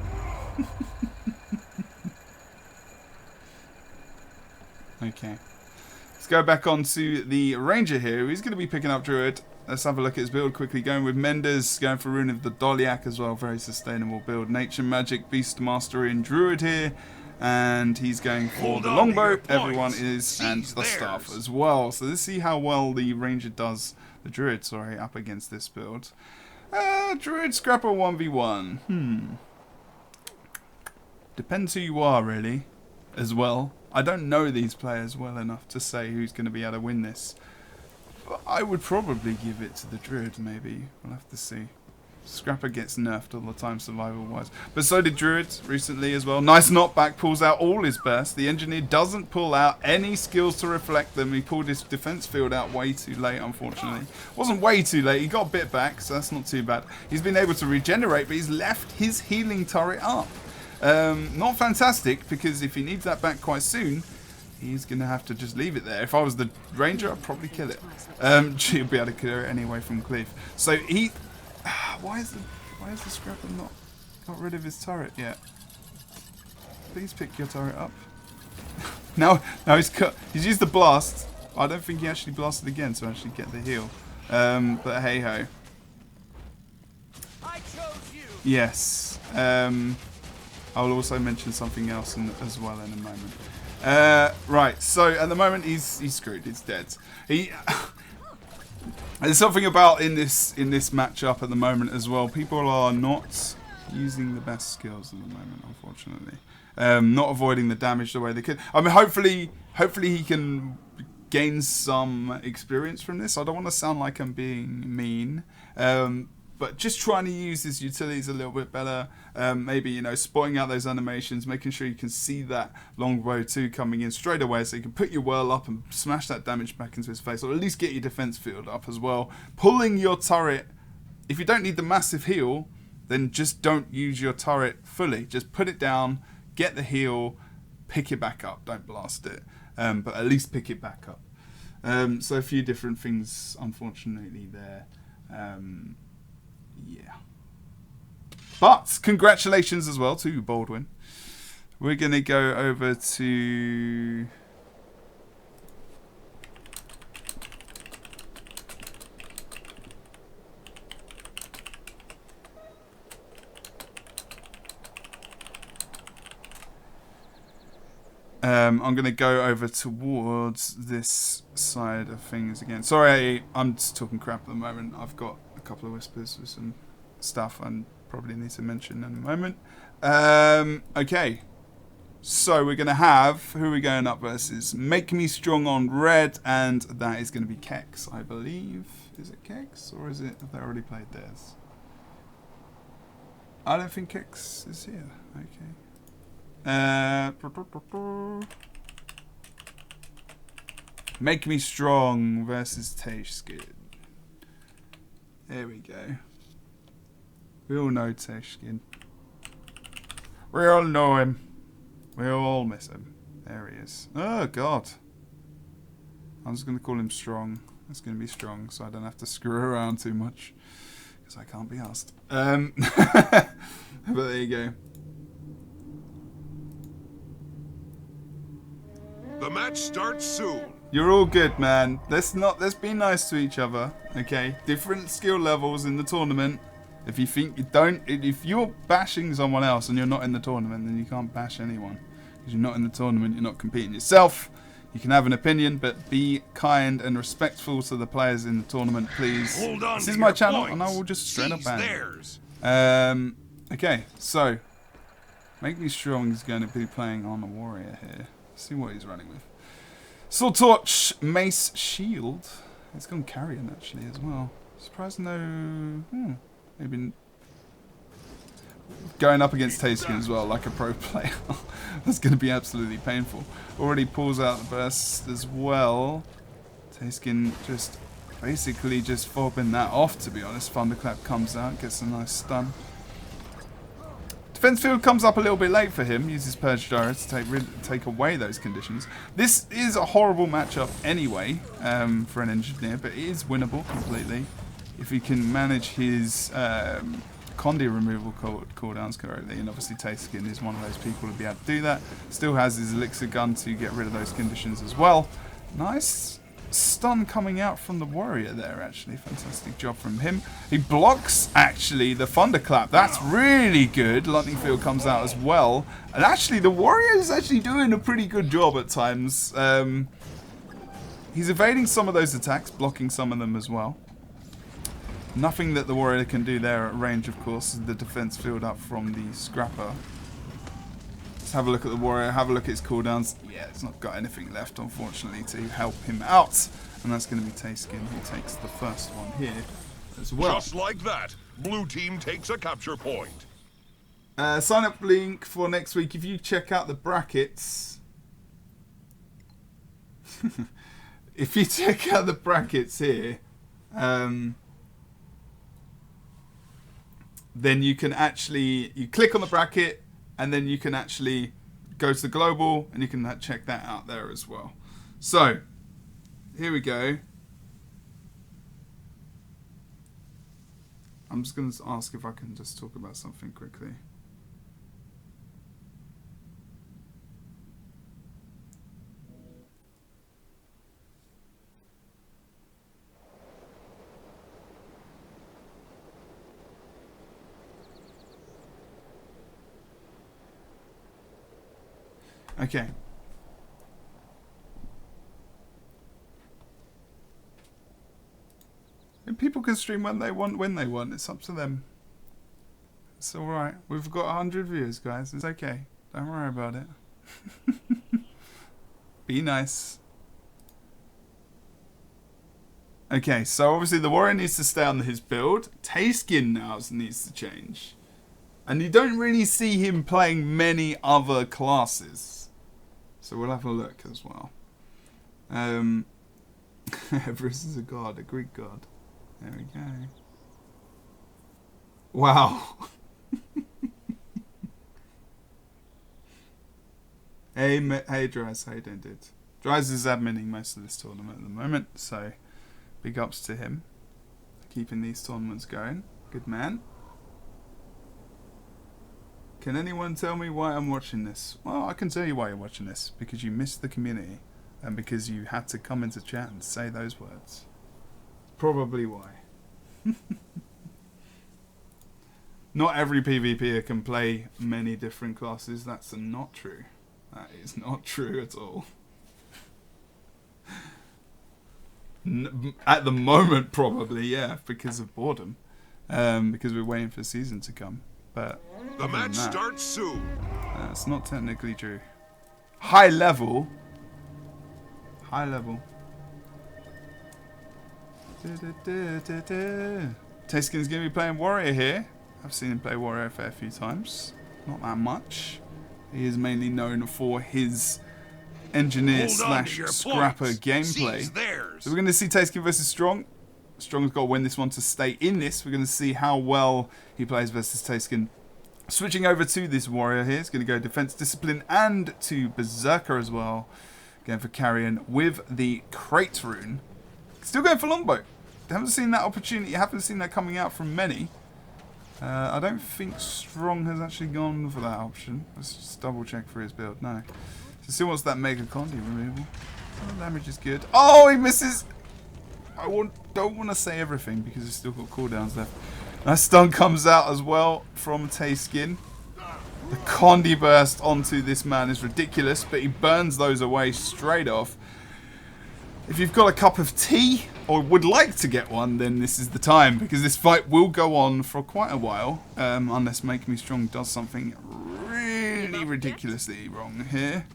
Okay. Let's go back on to the Ranger here. He's going to be picking up Druid. Let's have a look at his build quickly. Going with Mendes, going for Rune of the Doliac as well. Very sustainable build. Nature Magic, Beast Mastery and Druid here. And he's going for the Longbow. Everyone is, and the Staff as well. So let's see how well the Ranger does, the Druid, sorry, up against this build. Druid Scrapper 1v1. Depends who you are, really, as well. I don't know these players well enough to say who's going to be able to win this. But I would probably give it to the Druid, maybe. We'll have to see. Scrapper gets nerfed all the time, survival-wise. But so did Druid recently as well. Nice knockback, pulls out all his bursts. The Engineer doesn't pull out any skills to reflect them. He pulled his defense field out way too late, unfortunately. Wasn't way too late. He got a bit back, so that's not too bad. He's been able to regenerate, but he's left his healing turret up. Not fantastic, because if he needs that back quite soon, he's going to have to just leave it there. If I was the Ranger, I'd probably kill it. He'll be able to clear it anyway from Cleave. So he... Why is the Scrapper not got rid of his turret yet? Please pick your turret up. now he's used the blast. I don't think he actually blasted again to actually get the heal. But hey ho. I chose you. Yes. I'll also mention something else as well in a moment. Right. So at the moment he's screwed. He's dead. There's something about in this matchup at the moment as well. People are not using the best skills at the moment, unfortunately. Not avoiding the damage the way they could. I mean, hopefully he can gain some experience from this. I don't want to sound like I'm being mean, but just trying to use his utilities a little bit better. Maybe, you know, spotting out those animations, making sure you can see that Longbow 2 coming in straight away so you can put your whirl up and smash that damage back into his face, or at least get your defense field up as well. Pulling your turret, if you don't need the massive heal, then just don't use your turret fully. Just put it down, get the heal, pick it back up. Don't blast it, but at least pick it back up. So a few different things, unfortunately, there. Yeah. But congratulations as well to Baldwin. We're going to go over to... I'm going to go over towards this side of things again. Sorry, I'm just talking crap at the moment. I've got a couple of whispers with some stuff I probably need to mention in a moment. Okay. So we're going to have... Who are we going up versus? Make Me Strong on red, and that is going to be Kex, I believe. Is it Kex, or is it... Have they already played theirs? I don't think Kex is here. Okay. Make Me Strong versus Tashkin. There we go. We all know Tashkin. We all know him. We all miss him. There he is. Oh god. I'm just going to call him Strong. It's going to be Strong, so I don't have to screw around too much, because I can't be asked. But there you go. The match starts soon. You're all good, man. Let's be nice to each other, okay? Different skill levels in the tournament. If you think you don't, if you're bashing someone else and you're not in the tournament, then you can't bash anyone. Because you're not in the tournament, you're not competing yourself. You can have an opinion, but be kind and respectful to the players in the tournament, please. Hold on. This is my channel, and I will just straight up ban it. Okay, so Make Me Strong is going to be playing on a warrior here. Let's see what he's running with. Sword Torch, Mace, Shield. He's gone Carrion actually as well. Surprised no... maybe... Going up against Taskin as well, like a pro player. That's going to be absolutely painful. Already pulls out the burst as well. Taskin just Basically just fobbing that off, to be honest. Thunderclap comes out, gets a nice stun. Defense field comes up a little bit late for him. Uses Purge Gyro to take away those conditions. This is a horrible matchup anyway for an engineer, but it is winnable completely if he can manage his Condi removal cooldowns correctly. And obviously Tayskin is one of those people to be able to do that. Still has his elixir gun to get rid of those conditions as well. Nice stun coming out from the warrior there, actually. Fantastic job from him. He blocks, actually, the thunderclap. That's really good. Lightning field comes out as well. And actually, the warrior is actually doing a pretty good job at times. He's evading some of those attacks, blocking some of them as well. Nothing that the warrior can do there at range, of course, is the defense field up from the scrapper. Have a look at the warrior, have a look at his cooldowns. Yeah, it's not got anything left, unfortunately, to help him out. And that's going to be Tayskin who takes the first one here as well. Just like that, blue team takes a capture point. Sign up link for next week. If you check out the brackets, if you check out the brackets here, then you can actually, you click on the bracket, and then you can actually go to the global and you can check that out there as well. So, here we go. I'm just going to ask if I can just talk about something quickly. Okay. And people can stream when they want. It's up to them. It's alright. We've got 100 viewers, guys. It's okay. Don't worry about it. Be nice. Okay, so obviously the warrior needs to stay on his build. Tayskin now needs to change. And you don't really see him playing many other classes. So we'll have a look as well. Everest is a god, a Greek god. There we go. Wow. Hey Dries, how you doing, dude? Dries is adminning most of this tournament at the moment, so big ups to him. Keeping these tournaments going. Good man. Can anyone tell me why I'm watching this? Well, I can tell you why you're watching this. Because you missed the community. And because you had to come into chat and say those words. Probably why. Not every PvPer can play many different classes. That's not true. That is not true at all. At the moment, probably, yeah. Because of boredom. Because we're waiting for the season to come. But the match starts soon. That's not technically true. High level. High level. Tayskin's going to be playing warrior here. I've seen him play warrior a fair few times. Not that much. He is mainly known for his engineer slash scrapper gameplay. So we're going to see Tayskin versus Strong. Strong's got to win this one to stay in this. We're going to see how well he plays versus Tayskin. Switching over to this warrior here. He's going to go defense, discipline, and to berserker as well. Going for carrion with the crate rune. Still going for longbow. Haven't seen that opportunity. Haven't seen that coming out from many. I don't think Strong has actually gone for that option. Let's just double check for his build. No. So still wants that mega Condi removal. Oh, damage is good. Oh, he misses. I don't want to say everything because he's still got cooldowns left. That stun comes out as well from Tayskin. The Condi burst onto this man is ridiculous, but he burns those away straight off. If you've got a cup of tea, or would like to get one, then this is the time, because this fight will go on for quite a while, unless Make Me Strong does something really ridiculously wrong here.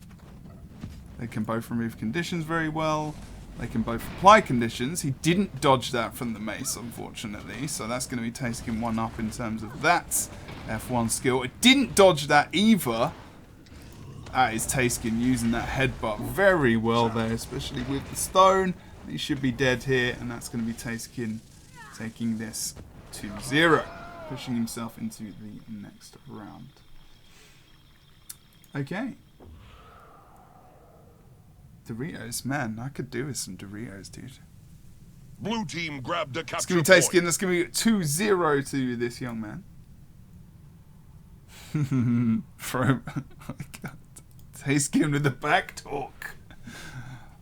They can both remove conditions very well. They can both apply conditions. He didn't dodge that from the mace, unfortunately, so that's going to be taking one up in terms of that F1 skill. It didn't dodge that either. That is Tayskin using that headbutt very well there, especially with the stone. He should be dead here, and that's going to be Tayskin taking this 2-0, pushing himself into the next round. Okay. Doritos, man, I could do with some Doritos, dude. Blue team grabbed a It's capture going to be point. Tayskin. That's going to be 2-0 to this young man. Oh my God. Tayskin with the back talk.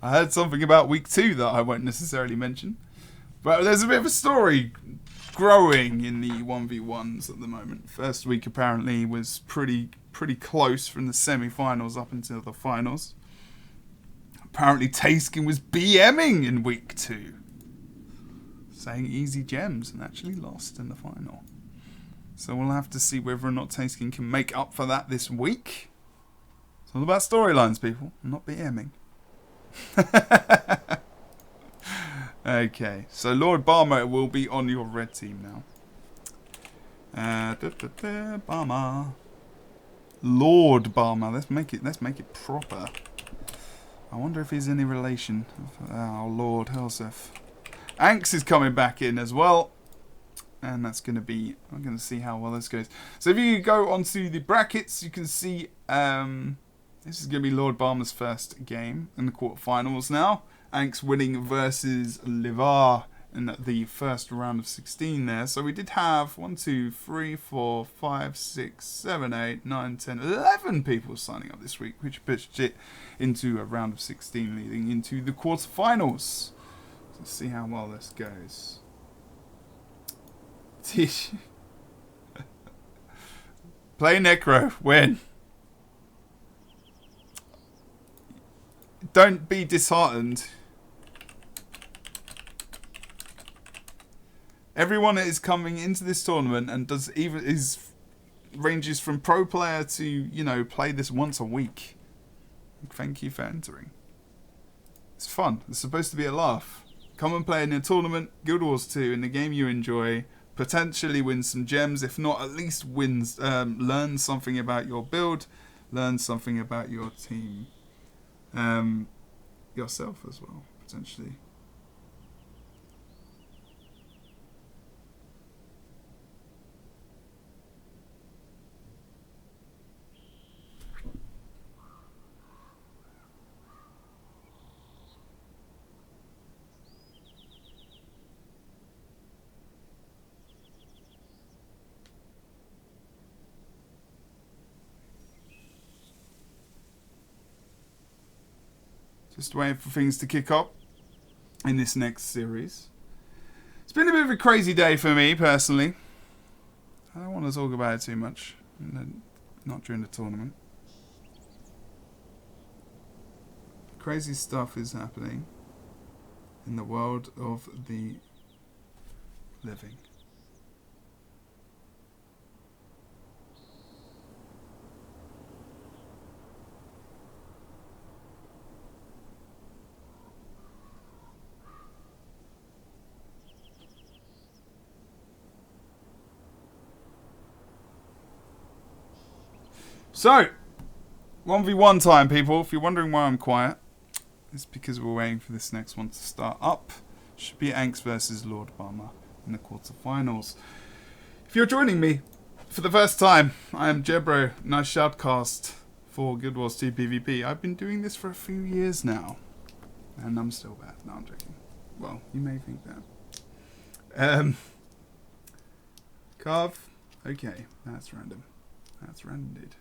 I heard something about week 2 that I won't necessarily mention. But there's a bit of a story growing in the 1v1s at the moment. First week apparently was pretty close from the semi-finals up until the finals. Apparently Tayskin was BMing in week 2. Saying easy gems and actually lost in the final. So we'll have to see whether or not Tayskin can make up for that this week. It's all about storylines, people, not BMing. Okay, so Lord Barmer will be on your red team now. Barmer. Lord Barmer. Let's make it proper. I wonder if he's any relation of our Lord Helseth. Anx is coming back in as well. And that's going to be... I'm going to see how well this goes. So if you go onto the brackets, you can see... this is going to be Lord Barmer's first game in the quarterfinals now. Anx winning versus Livar in the first round of 16 there. So we did have 1, 2, 3, 4, 5, 6, 7, 8, 9, 10, 11 people signing up this week, which pushed it into a round of 16 leading into the quarterfinals. Let's see how well this goes. Play Necro, win. Don't be disheartened. Everyone that is coming into this tournament and ranges from pro player to, you know, play this once a week. Thank you for entering. It's fun. It's supposed to be a laugh. Come and play in a tournament, Guild Wars 2, in the game you enjoy. Potentially win some gems, if not at least learn something about your build, learn something about your team, yourself as well, potentially. Just waiting for things to kick off in this next series. It's been a bit of a crazy day for me, personally. I don't want to talk about it too much. Not during the tournament. Crazy stuff is happening in the world of the living. So, 1v1 time, people. If you're wondering why I'm quiet, it's because we're waiting for this next one to start up. Should be Anx versus Lord Barmer in the quarterfinals. If you're joining me for the first time, I am Jebro, nice shoutcast for Guild Wars 2 PvP. I've been doing this for a few years now, and I'm still bad. No, I'm joking. Well, you may think that. Carve. Okay, that's random. That's random, dude.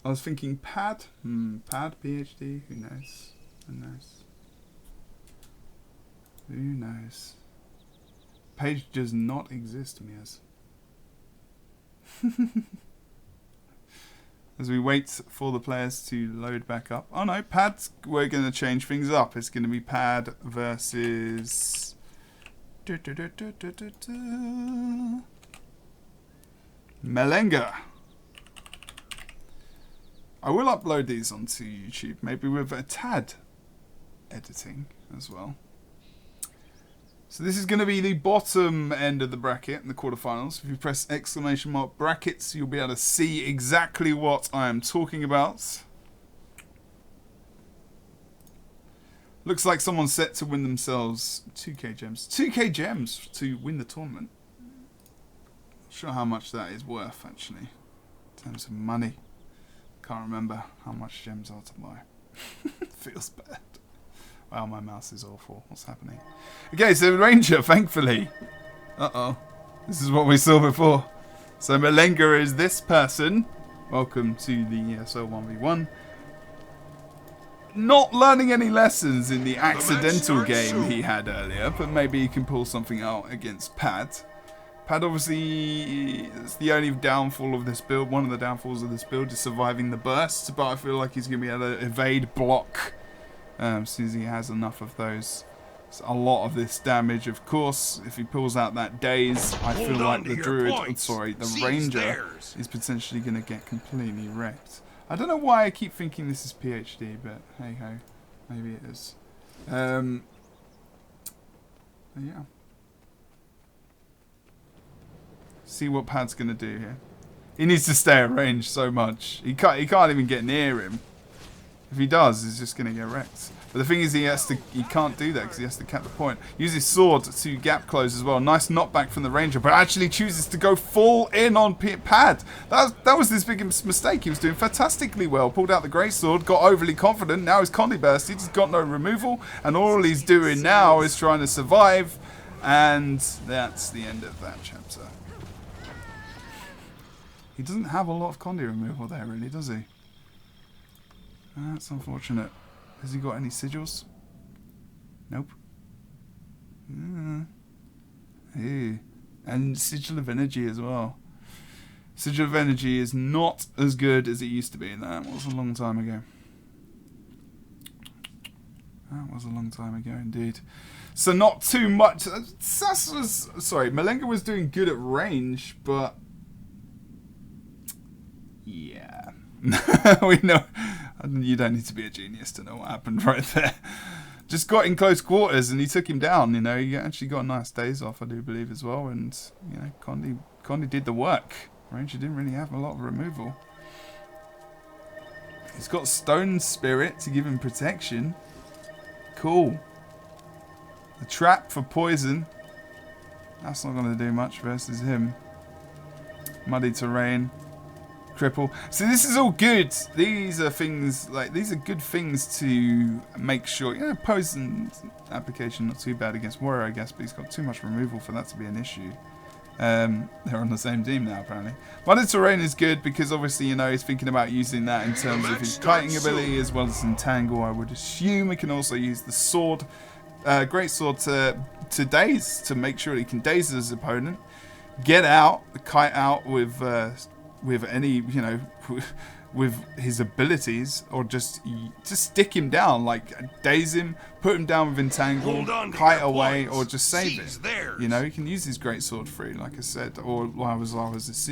I was thinking pad. Pad, PhD. Who knows? Who knows? Who knows? Page does not exist, Miaz. As we wait for the players to load back up. Oh no, pads. We're going to change things up. It's going to be pad versus... Melenga. I will upload these onto YouTube, maybe with a tad editing as well. So this is going to be the bottom end of the bracket in the quarterfinals. If you press exclamation mark brackets, you'll be able to see exactly what I am talking about. Looks like someone's set to win themselves 2k gems. 2k gems to win the tournament. Not sure how much that is worth, actually. In terms of money. Can't remember how much gems are to buy. Feels bad. Wow, my mouse is awful. What's happening? Okay, so Ranger, thankfully. Uh-oh. This is what we saw before. So Malenga is this person. Welcome to the ESL 1v1. Not learning any lessons in the accidental game he had earlier, but maybe he can pull something out against Pad. Pad obviously is the only downfall of this build. One of the downfalls of this build is surviving the bursts, but I feel like he's going to be able to evade block as soon as he has enough of those. So a lot of this damage, of course, if he pulls out that daze, I feel like the druid, sorry, the ranger is potentially going to get completely wrecked. I don't know why I keep thinking this is PhD, but hey ho, maybe it is. Yeah. See what Pad's gonna do here. He needs to stay at range so much. He can't even get near him. If he does, he's just gonna get wrecked. But the thing is, he can't do that because he has to cap the point. Use his sword to gap close as well. Nice knockback from the ranger, but actually chooses to go full in on Pad. That was his biggest mistake. He was doing fantastically well. Pulled out the great sword, got overly confident. Now he's Condi bursted. He's got no removal, and all he's doing now is trying to survive. And that's the end of that chapter. He doesn't have a lot of Condi removal there, really, does he? That's unfortunate. Has he got any sigils? Nope. Hey. And Sigil of Energy as well. Sigil of Energy is not as good as it used to be. That was a long time ago. That was a long time ago indeed. So not too much. Sorry, Malenga was doing good at range, but yeah. We know. You don't need to be a genius to know what happened right there. Just got in close quarters and he took him down. You know, he actually got a nice days off, I do believe, as well. And you know, Condi did the work. Ranger didn't really have a lot of removal. He's got Stone Spirit to give him protection. Cool. The trap for poison. That's not going to do much versus him. Muddy terrain. Cripple. So this is all good. These are things like these are good things to make sure. You know, poison application not too bad against Warrior, I guess, but he's got too much removal for that to be an issue. They're on the same team now, apparently. Muddy terrain is good because obviously, you know, he's thinking about using that in terms of his kiting ability as well as entangle. I would assume he can also use the sword, great sword to daze, to make sure he can daze his opponent, get out, kite out with any, you know, with his abilities, or just stick him down, like daze him, put him down with entangle, kite away, or just save it. You know, he can use his great sword free, like I said, or I was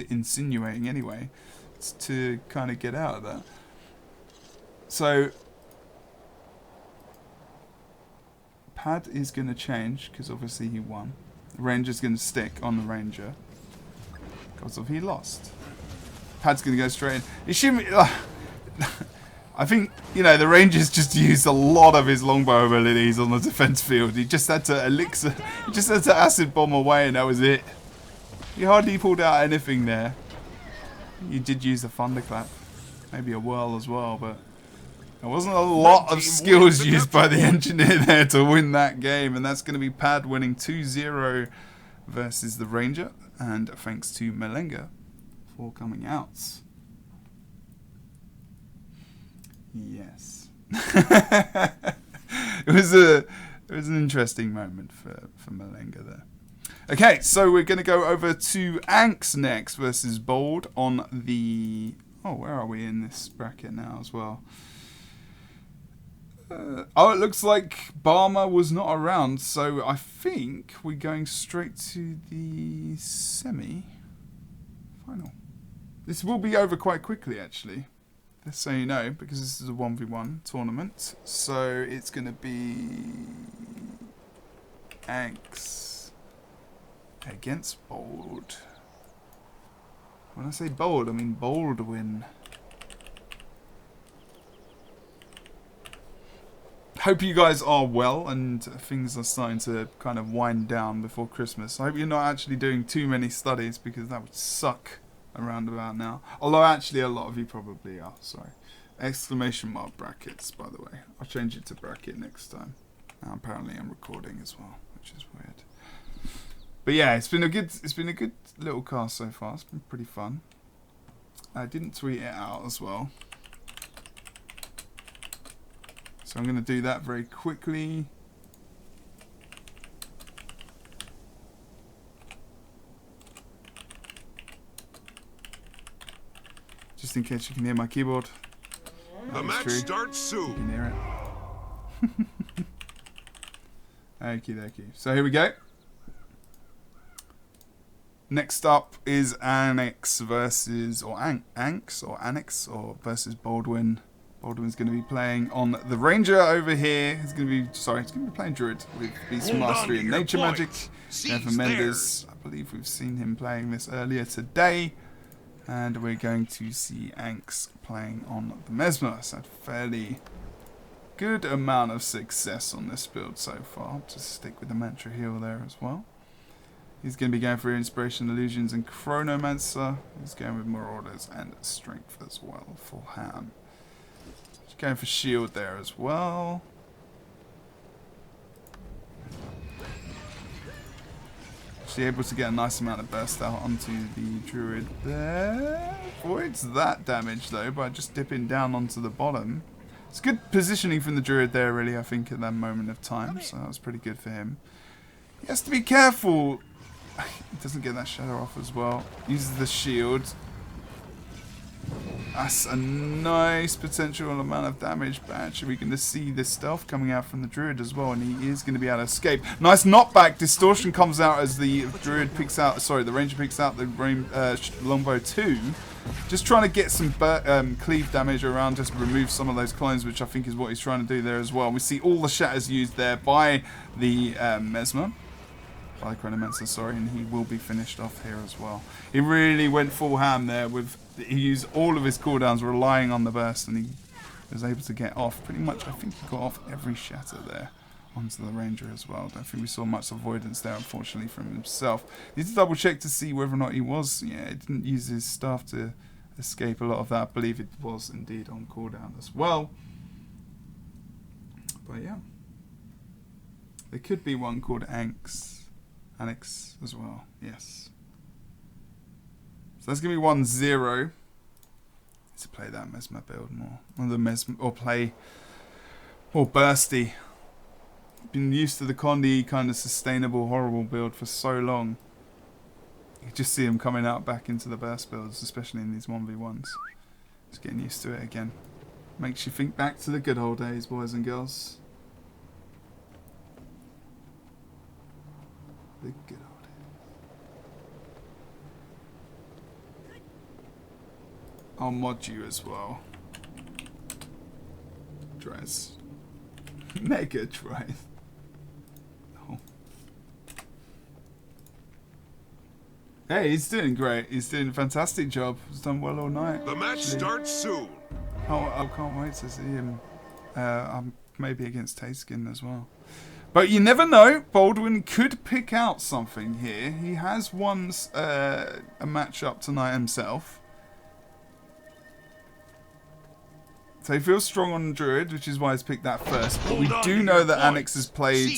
insinuating anyway, to kind of get out of that. So Pad is going to change because obviously he won. The Ranger's going to stick on the Ranger because of he lost. Pad's going to go straight in. He shouldn't. I think, you know, the Rangers just used a lot of his longbow abilities on the defense field. He just had to elixir. He just had to acid bomb away, and that was it. He hardly pulled out anything there. He did use a thunderclap, maybe a whirl as well, but there wasn't a lot of skills used by the engineer there to win that game, and that's going to be Pad winning 2-0 versus the Ranger, and thanks to Malenga for coming out. Yes. It was an interesting moment for Malenga there. Okay, so we're going to go over to Anx next versus Bold on the... Oh, where are we in this bracket now as well? Oh, it looks like Barmer was not around, so I think we're going straight to the semi-final. This will be over quite quickly, actually. Just so you know, because this is a 1v1 tournament. So it's going to be Anx against Bold. When I say Bold, I mean Baldwin. hope you guys are well and things are starting to kind of wind down before Christmas. I hope you're not actually doing too many studies because that would suck around about now. Although actually a lot of you probably are, sorry. Exclamation mark brackets, by the way. I'll change it to bracket next time. Now apparently I'm recording as well, which is weird. But yeah, it's been a good little cast so far. It's been pretty fun. I didn't tweet it out as well. So I'm going to do that very quickly. Just in case you can hear my keyboard. The match starts soon. You can hear it. Okie dokie. So here we go. Next up is Annex versus, or Annex versus Baldwin. Baldwin's going to be playing on the Ranger over here. He's going to be playing Druid with Beast Mastery and Nature Magic. For Mendes, I believe we've seen him playing this earlier today. And we're going to see Anx playing on the Mesmer. So fairly good amount of success on this build so far. Just stick with the Mantra Heal there as well. He's going to be going for Inspiration, Illusions and Chronomancer. He's going with Marauders and Strength as well for Ham. He's going for Shield there as well. Able to get a nice amount of burst out onto the Druid there. Avoids that damage though by just dipping down onto the bottom. It's good positioning from the Druid there really, I think, at that moment of time, so that was pretty good for him. He has to be careful he doesn't get that shadow off as well. Uses the shield. That's a nice potential amount of damage, but actually we're going to see the stealth coming out from the Druid as well, and he is going to be able to escape. Nice knockback. Distortion comes out as the Druid picks out, sorry, the Ranger picks out the Longbow 2. Just trying to get some cleave damage around, just remove some of those clones, which I think is what he's trying to do there as well. We see all the shatters used there by the Mesmer. By the Chronomancer, sorry, and he will be finished off here as well. He really went full ham there. He used all of his cooldowns relying on the burst, and he was able to get off pretty much. I think he got off every shatter there onto the Ranger as well. Don't think we saw much avoidance there, unfortunately, from himself. Need to double check to see whether or not he was. Yeah, he didn't use his staff to escape a lot of that. I believe it was indeed on cooldown as well. But yeah, there could be one called Annex as well, yes. So that's going to be 1-0. Need to play that Mesmer build more. Or the Mesmer, or play more bursty. Been used to the Condi kind of sustainable, horrible build for so long. You just see him coming out back into the burst builds, especially in these 1v1s. Just getting used to it again. Makes you think back to the good old days, boys and girls. The good old days. I'll mod you as well. Dress. Mega Drive. Oh. Hey, he's doing great. He's doing a fantastic job. He's done well all night. The match starts soon. Oh, I can't wait to see him. Maybe against Tayskin as well. But you never know. Baldwin could pick out something here. He has won a match up tonight himself. So he feels strong on Druid, which is why he's picked that first. But we do know that Annex has played.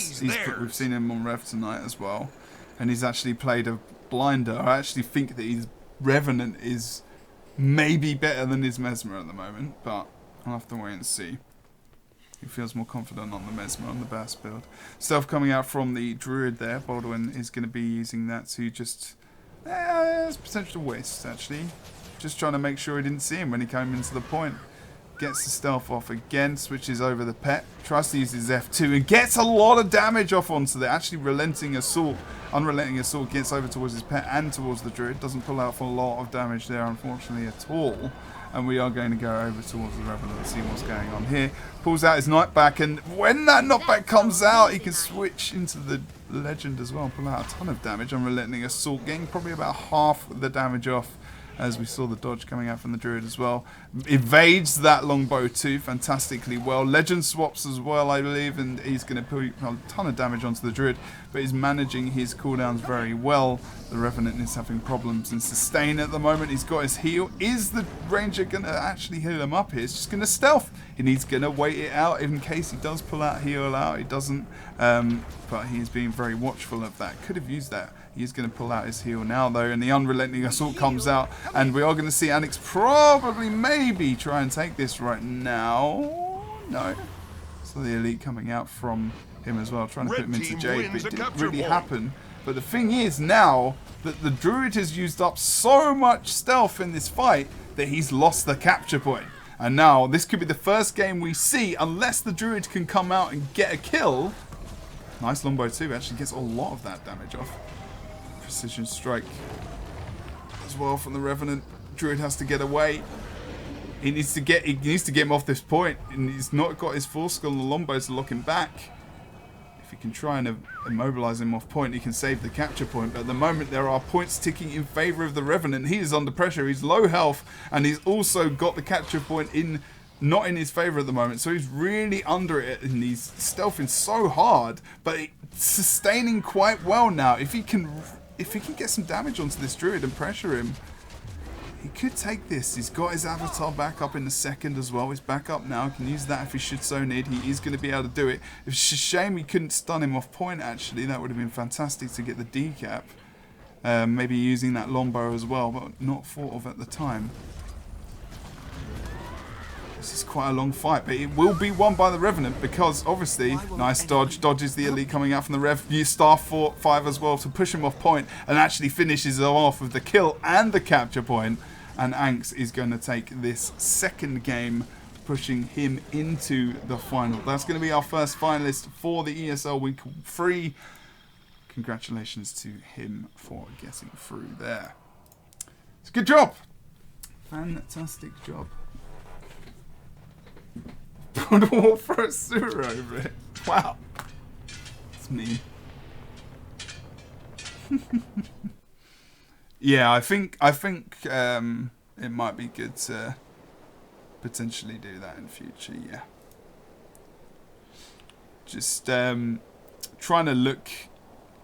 We've seen him on Rev tonight as well. And he's actually played a Blinder. I actually think that his Revenant is maybe better than his Mesmer at the moment. But I'll have to wait and see. He feels more confident on the Mesmer, on the burst build. Stealth coming out from the Druid there. Baldwin is going to be using that to just... it's potential waste, actually. Just trying to make sure he didn't see him when he came into the point. Gets the stealth off again, switches over the pet. Tries to use his F2 and gets a lot of damage off onto the actually relenting assault. Unrelenting assault gets over towards his pet and towards the Druid. Doesn't pull out for a lot of damage there, unfortunately, at all. And we are going to go over towards the Revenant and see what's going on here. Pulls out his knockback, and when that knockback comes out, he can switch into the Legend as well. Pull out a ton of damage. Unrelenting Assault, getting probably about half the damage off as we saw the dodge coming out from the Druid as well. Evades that longbow too fantastically well. Legend swaps as well, I believe, and he's going to put a ton of damage onto the Druid, but he's managing his cooldowns very well. The Revenant is having problems in sustain at the moment. He's got his heal. Is the Ranger going to actually heal him up here? He's just going to stealth, and he's going to wait it out in case he does pull out heal out. He doesn't, but he's being very watchful of that. Could have used that. He's going to pull out his heal now, though, and the Unrelenting Assault comes out, and we are going to see Anix probably, maybe, try and take this right now. No. So the Elite coming out from him as well, trying to put him into Jade, but it didn't really happen. But the thing is now that the Druid has used up so much stealth in this fight that he's lost the capture point. And now this could be the first game we see, unless the Druid can come out and get a kill. Nice longbow too, actually gets a lot of that damage off. Precision strike as well from the Revenant. Druid has to get away. He needs to get him off this point, and he's not got his full skill on the longbow to lock him back. If he can try and immobilize him off point, he can save the capture point. But at the moment, there are points ticking in favor of the Revenant. He is under pressure. He's low health, and he's also got the capture point not in his favor at the moment. So he's really under it, and he's stealthing so hard, but sustaining quite well now. If he can get some damage onto this Druid and pressure him, he could take this. He's got his avatar back up in the second as well. He's back up now. Can use that if he should so need. He is going to be able to do it. It's a shame he couldn't stun him off point, actually. That would have been fantastic to get the decap. Maybe using that longbow as well, but not thought of at the time. This is quite a long fight, but it will be won by the Revenant because, obviously, nice dodge. Dodges the Elite coming out from the Rev. Use Star 5 as well to push him off point and actually finishes him off with the kill and the capture point. And Anx is going to take this second game, pushing him into the final. That's going to be our first finalist for the ESL Week 3. Congratulations to him for getting through there. It's a good job. Fantastic job. Put all for a sewer over it. Wow. It's mean. Yeah, I think it might be good to potentially do that in future, yeah. Just trying to look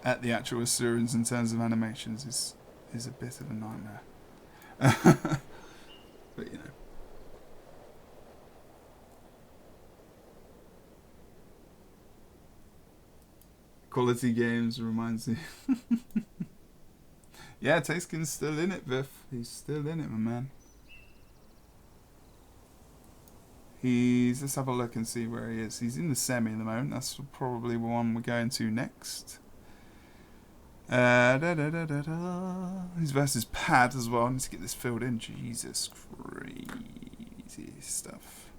at the actual Asurans in terms of animations is a bit of a nightmare. But you know. Quality games reminds me. Yeah, Tayskin's still in it, Viv. He's still in it, my man. Let's have a look and see where he is. He's in the semi at the moment. That's probably the one we're going to next. He's versus Pad as well. I need to get this filled in. Jesus, crazy stuff.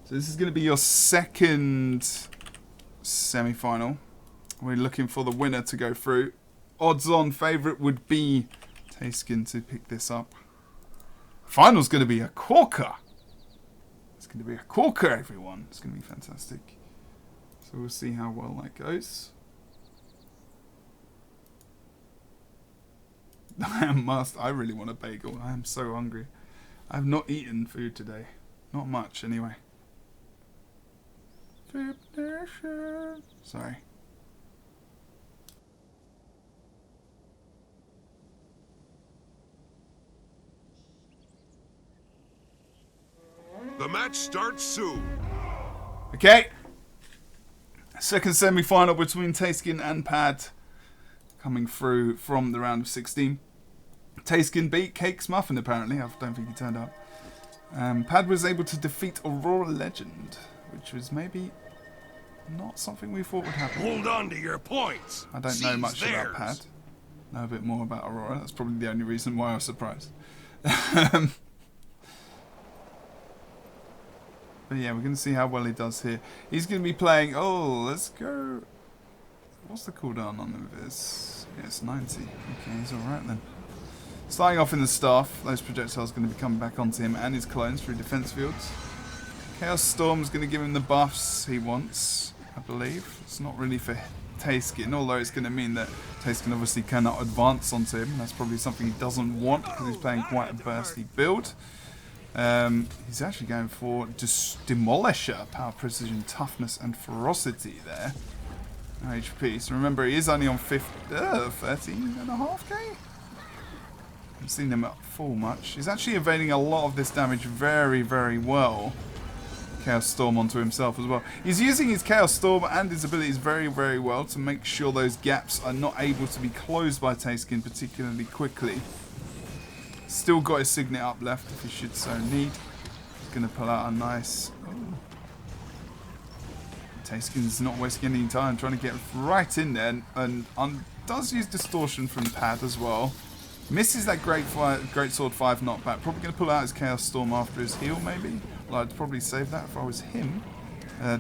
So this is going to be your second semi-final. We're looking for the winner to go through. Odds-on favourite would be Tayskin to pick this up. Final's going to be a corker. It's going to be a corker, everyone. It's going to be fantastic. So we'll see how well that goes. I really want a bagel. I am so hungry. I have not eaten food today. Not much, anyway. Sorry. The match starts soon. Okay. Second semi-final between Tayskin and Pad coming through from the round of 16. Tayskin beat Cakes Muffin, apparently. I don't think he turned up. Pad was able to defeat Aurora Legend, which was maybe not something we thought would happen. Hold on to your points. I don't know much about Pad. Know a bit more about Aurora. That's probably the only reason why I was surprised. But yeah, we're going to see how well he does here. He's going to be playing... Oh, let's go... What's the cooldown on this? Yeah, it's 90. Okay, he's alright then. Starting off in the staff, those projectiles are going to be coming back onto him and his clones through defense fields. Chaos Storm's going to give him the buffs he wants, I believe. It's not really for Tayskin, although it's going to mean that Tayskin obviously cannot advance onto him. That's probably something he doesn't want because he's playing quite a bursty build. He's actually going for Demolisher, power, precision, toughness, and ferocity there. HP. So remember, he is only on 13.5k. Haven't seen him at full much. He's actually evading a lot of this damage very, very well. Chaos Storm onto himself as well. He's using his Chaos Storm and his abilities very, very well to make sure those gaps are not able to be closed by Tayskin particularly quickly. Still got his Signet up left if he should so need. He's going to pull out a nice... Oh. Tayskin's not wasting any time trying to get right in there and does use Distortion from Pad as well. Misses that Great Sword 5 knockback. Probably going to pull out his Chaos Storm after his heal maybe. Well, I'd probably save that if I was him.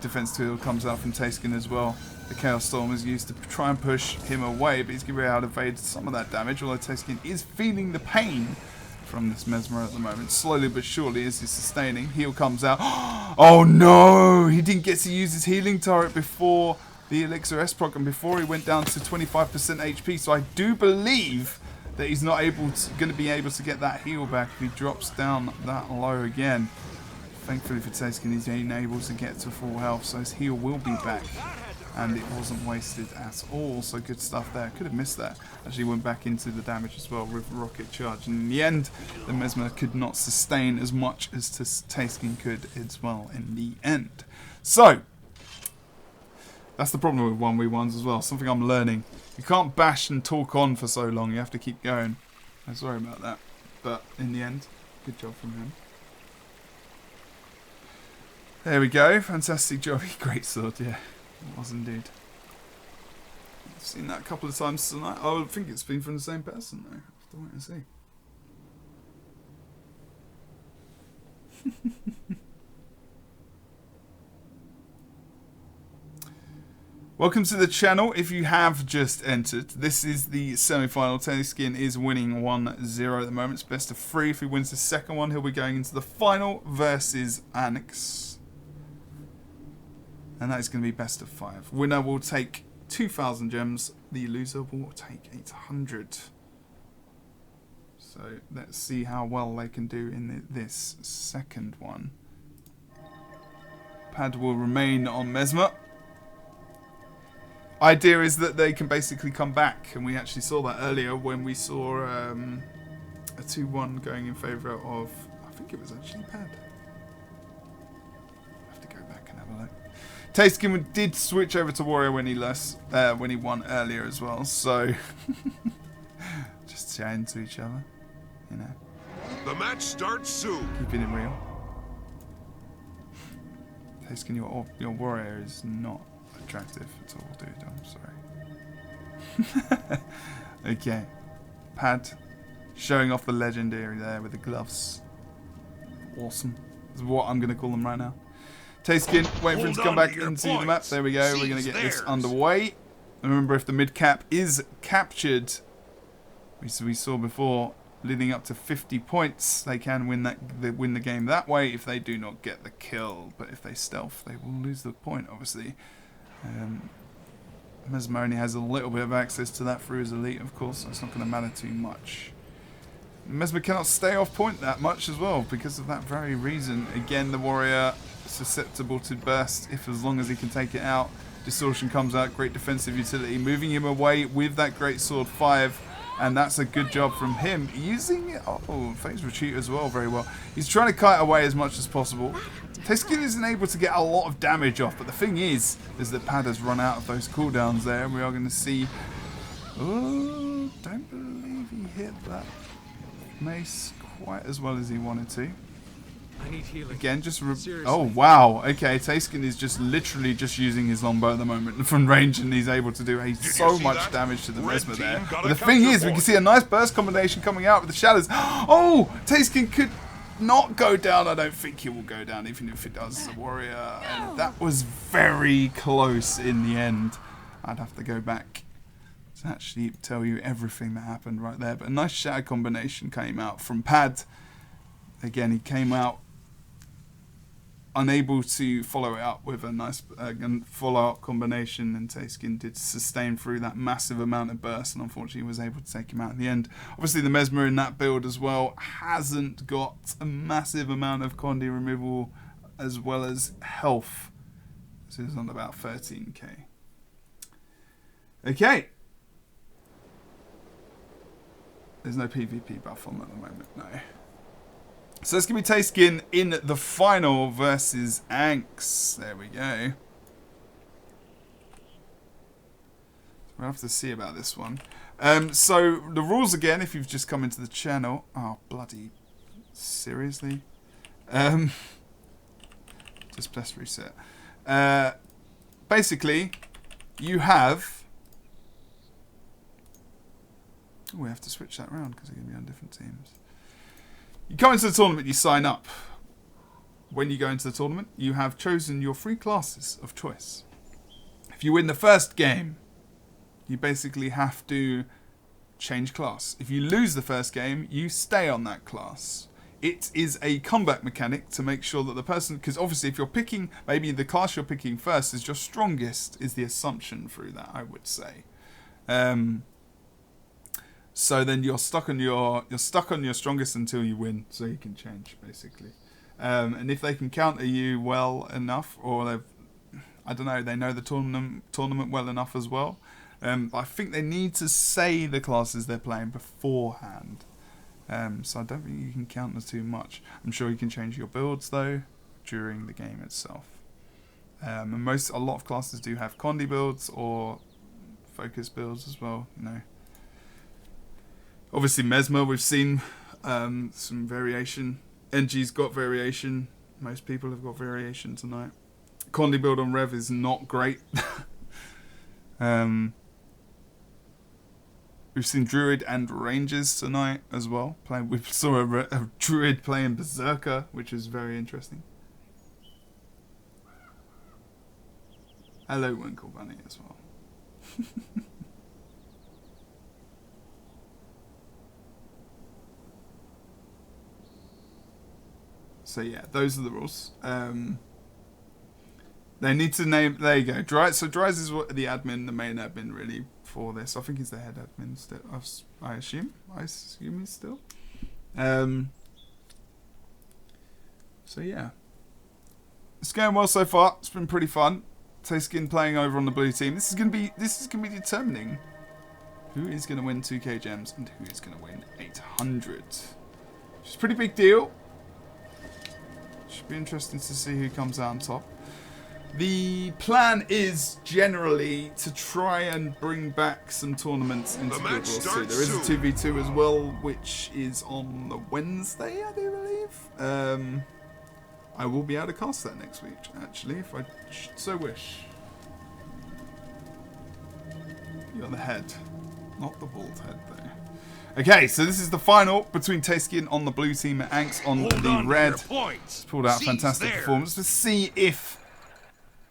Defense 2 comes out from Tayskin as well. The Chaos Storm is used to try and push him away, but he's going to be able to evade some of that damage, although Tayskin is feeling the pain from this Mesmer at the moment. Slowly but surely as he's sustaining. Heal comes out. Oh no! He didn't get to use his healing turret before the Elixir S proc and before he went down to 25% HP, so I do believe that he's not going to be able to get that heal back if he drops down that low again. Thankfully for Tayskin, he's able to get to full health, so his heal will be back. And it wasn't wasted at all, so good stuff there. Could have missed that. Actually went back into the damage as well with Rocket Charge. And in the end, the Mesmer could not sustain as much as Tayskin could as well in the end. So, that's the problem with 1v1s as well. Something I'm learning. You can't bash and talk on for so long. You have to keep going. I'm sorry about that. But in the end, good job from him. There we go. Fantastic job. Great sword, yeah. It was indeed. I've seen that a couple of times tonight. I would think it's been from the same person though. I have to wait and see. Welcome to the channel. If you have just entered, this is the semi-final. Tayskin is winning 1-0 at the moment. It's best of 3. If he wins the second one, he'll be going into the final versus Annex. And that is going to be best of 5. Winner will take 2,000 gems. The loser will take 800. So let's see how well they can do in this second one. Pad will remain on Mesmer. Idea is that they can basically come back, and we actually saw that earlier when we saw a 2-1 going in favour of, I think it was actually Pad. I have to go back and have a look. Tayskin did switch over to Warrior when he won earlier as well, so just chatting to each other, you know. The match starts soon. Keeping it real. Tayskin, your Warrior is not attractive at all, dude. I'm sorry. Okay, Pad showing off the legendary there with the gloves. Awesome. Is what I'm gonna call them right now. Tayskin, waiting for him to come back into the map. There we go. We're going to get this underway. Remember, if the mid cap is captured, as we saw before, leading up to 50 points, they can win the game that way if they do not get the kill. But if they stealth, they will lose the point, obviously. Mesmer only has a little bit of access to that through his elite, of course, so it's not going to matter too much. Mesmer cannot stay off point that much as well because of that very reason. Again, the Warrior susceptible to burst as long as he can take it out. Distortion comes out, great defensive utility, moving him away with that Great Sword 5, and that's a good job from him. Using phase retreat as well very well. He's trying to kite away as much as possible. Tayskin isn't able to get a lot of damage off, but the thing is that Pad has run out of those cooldowns there, and we are going to see... Oh, don't believe he hit that mace quite as well as he wanted to. I need healing. Again, just oh wow. Okay, Tayskin is just literally just using his longbow at the moment from range, and he's able to do so much damage to the Mesmer there. But the thing is, we can see a nice burst combination coming out with the shadows. Oh, Tayskin could not go down. I don't think he will go down, even if it does. The Warrior, and that was very close in the end. I'd have to go back to actually tell you everything that happened right there. But a nice shadow combination came out from Pad. Again, he came out unable to follow it up with a nice follow-up combination, and Tayskin did sustain through that massive amount of burst, and unfortunately was able to take him out in the end. Obviously the Mesmer in that build as well hasn't got a massive amount of Condi removal as well as health, so he's on about 13k. Okay, there's no PvP buff on at the moment, no. So it's going to be Tayskin in the final versus Anx. There we go. We'll have to see about this one. So the rules again, if you've just come into the channel. Oh, bloody. Seriously? Just press reset. Basically, you have... Oh, we have to switch that around because they're going to be on different teams. You come into the tournament, you sign up. When you go into the tournament, you have chosen your 3 classes of choice. If you win the first game, you basically have to change class. If you lose the first game, you stay on that class. It is a comeback mechanic to make sure that the person, because obviously if you're picking, maybe the class you're picking first is your strongest, is the assumption through that, I would say. So then you're stuck on your strongest until you win, so you can change basically. And if they can counter you well enough, or I don't know, they know the tournament well enough as well. I think they need to say the classes they're playing beforehand. So I don't think you can counter too much. I'm sure you can change your builds though during the game itself. And a lot of classes do have Condi builds or focus builds as well, you know. Obviously Mesmer, we've seen some variation. NG's got variation. Most people have got variation tonight. Condi build on Rev is not great. We've seen Druid and Rangers tonight as well. We saw a Druid playing Berserker, which is very interesting. Hello, Winkle Bunny as well. So yeah, those are the rules. They need to name. There you go. Dries. So Dries is what the admin, the main admin, really for this. I think he's the head admin still. I assume. I assume he's still. So yeah, it's going well so far. It's been pretty fun. Tayskin playing over on the blue team. This is gonna be determining who is gonna win 2K gems and who is gonna win 800. Which is a pretty big deal. Should be interesting to see who comes out on top. The plan is generally to try and bring back some tournaments into Guild Wars 2. There is a 2v2 as well, which is on the Wednesday, I do believe. I will be able to cast that next week, actually, if I so wish. You're the head, not the bald head, though. Okay, so this is the final between Tayskin on the blue team and Anx on the red. Pulled out a fantastic performance. Let's see if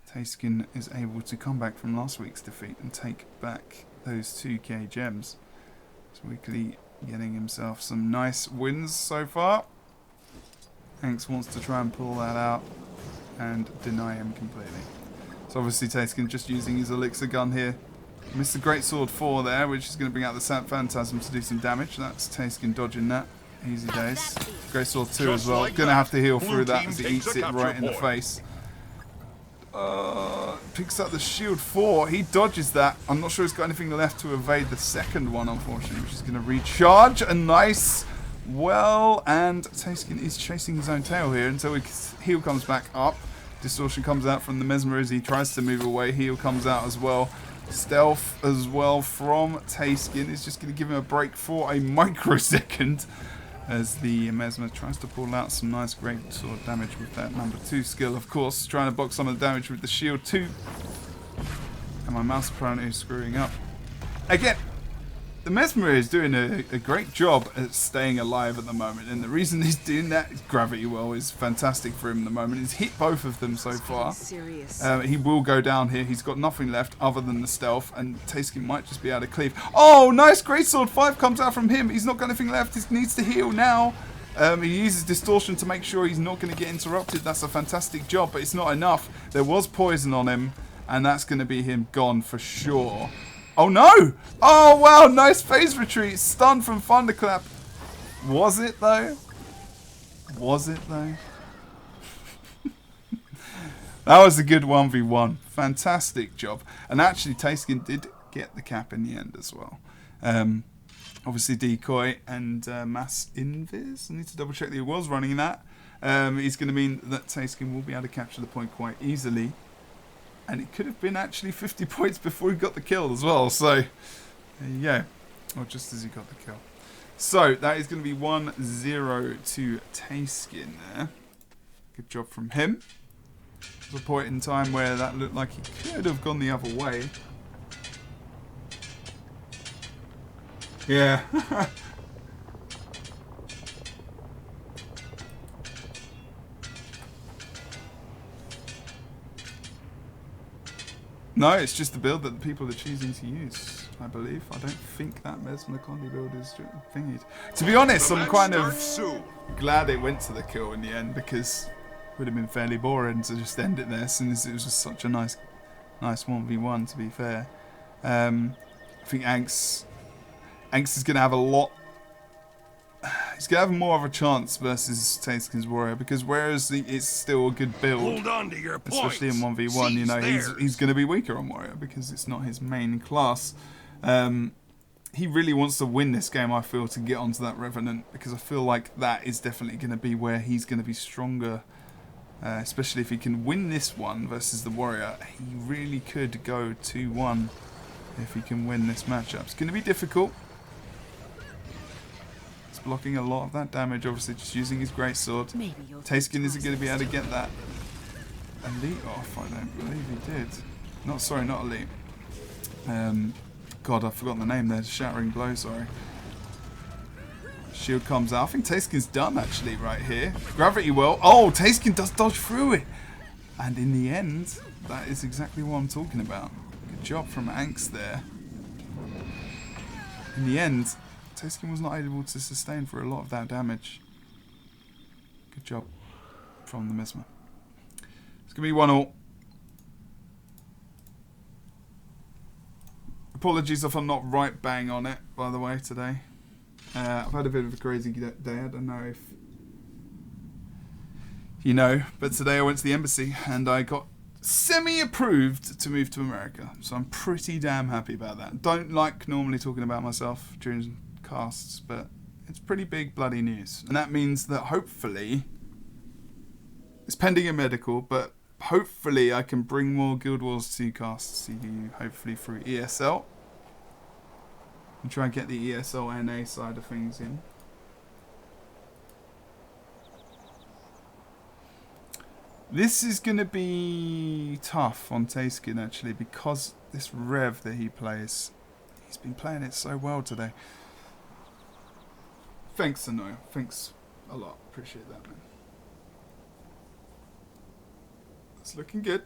Tayskin is able to come back from last week's defeat and take back those 2K gems. So Weekly getting himself some nice wins so far. Anx wants to try and pull that out and deny him completely. So obviously Tayskin just using his elixir gun here. Missed the Greatsword 4 there, which is going to bring out the Phantasm to do some damage. That's Tayskin dodging that. Easy days. Greatsword 2 as well. Going to have to heal through that as he eats it right in the face. Picks up the shield 4. He dodges that. I'm not sure he's got anything left to evade the second one, unfortunately, which is going to recharge. A nice well, and Tayskin is chasing his own tail here until his heal comes back up. Distortion comes out from the Mesmer as he tries to move away. Heal comes out as well. Stealth as well from Tayskin is just going to give him a break for a microsecond as the Mesmer tries to pull out some nice great sword damage with that number 2 skill, of course, trying to box some of the damage with the shield 2. And my mouse apparently is screwing up. Again, the Mesmer is doing a great job at staying alive at the moment, and the reason he's doing that is Gravity Well is fantastic for him at the moment. He's hit both of them so far. He will go down here. He's got nothing left other than the stealth, and Tayskin might just be able to cleave. Oh, nice Greatsword 5 comes out from him. He's not got anything left. He needs to heal now. He uses distortion to make sure he's not going to get interrupted. That's a fantastic job, but it's not enough. There was poison on him, and that's going to be him gone for sure. Oh no! Oh wow, nice phase retreat. Stun from Thunderclap. Was it though? Was it though? That was a good 1v1. Fantastic job. And actually, Tayskin did get the cap in the end as well. Obviously, Decoy and Mass Invis. I need to double check that he was running that. It's going to mean that Tayskin will be able to capture the point quite easily. And it could have been actually 50 points before he got the kill as well. So, there you go. Or just as he got the kill. So, that is going to be 1-0 to Tayskin there. Good job from him. There's a point in time where that looked like he could have gone the other way. Yeah. No, it's just the build that the people are choosing to use, I believe. I don't think that Mesmer Condi build is thingied. To be honest, I'm kind of glad it went to the kill in the end, because it would have been fairly boring to just end it there, since it was just such a nice 1v1, to be fair. I think Anx is going to have a lot... He's going to have more of a chance versus Tayskin's Warrior, because whereas it's still a good build, Hold on to your points. especially in 1v1, you know, he's going to be weaker on Warrior, because it's not his main class. He really wants to win this game, I feel, to get onto that Revenant, because I feel like that is definitely going to be where he's going to be stronger. Especially if he can win this one versus the Warrior. He really could go 2-1 if he can win this matchup. It's going to be difficult. He's blocking a lot of that damage, obviously, just using his greatsword. Tayskin isn't going to be able to get that elite off, I don't believe he did. Not elite. God, I've forgotten the name there. Shattering Blow, sorry. Shield comes out. I think Tayskin's done, actually, right here. Gravity Well. Oh, Tayskin does dodge through it. And in the end, that is exactly what I'm talking about. Good job from Anx there. In the end, Tayskin was not able to sustain for a lot of that damage. Good job from the Mesmer. It's going to be 1-1. Apologies if I'm not right bang on it, by the way, today. I've had a bit of a crazy day. I don't know if you know, but today I went to the embassy and I got semi-approved to move to America. So I'm pretty damn happy about that. Don't like normally talking about myself during casts, but it's pretty big bloody news. And that means that hopefully, it's pending a medical, but hopefully I can bring more Guild Wars 2 casts to you, hopefully through ESL. And try and get the ESL NA side of things in. This is going to be tough on Tayskin, actually, because this Rev that he plays, he's been playing it so well today. Thanks, Ano. Thanks a lot. Appreciate that, man. It's looking good.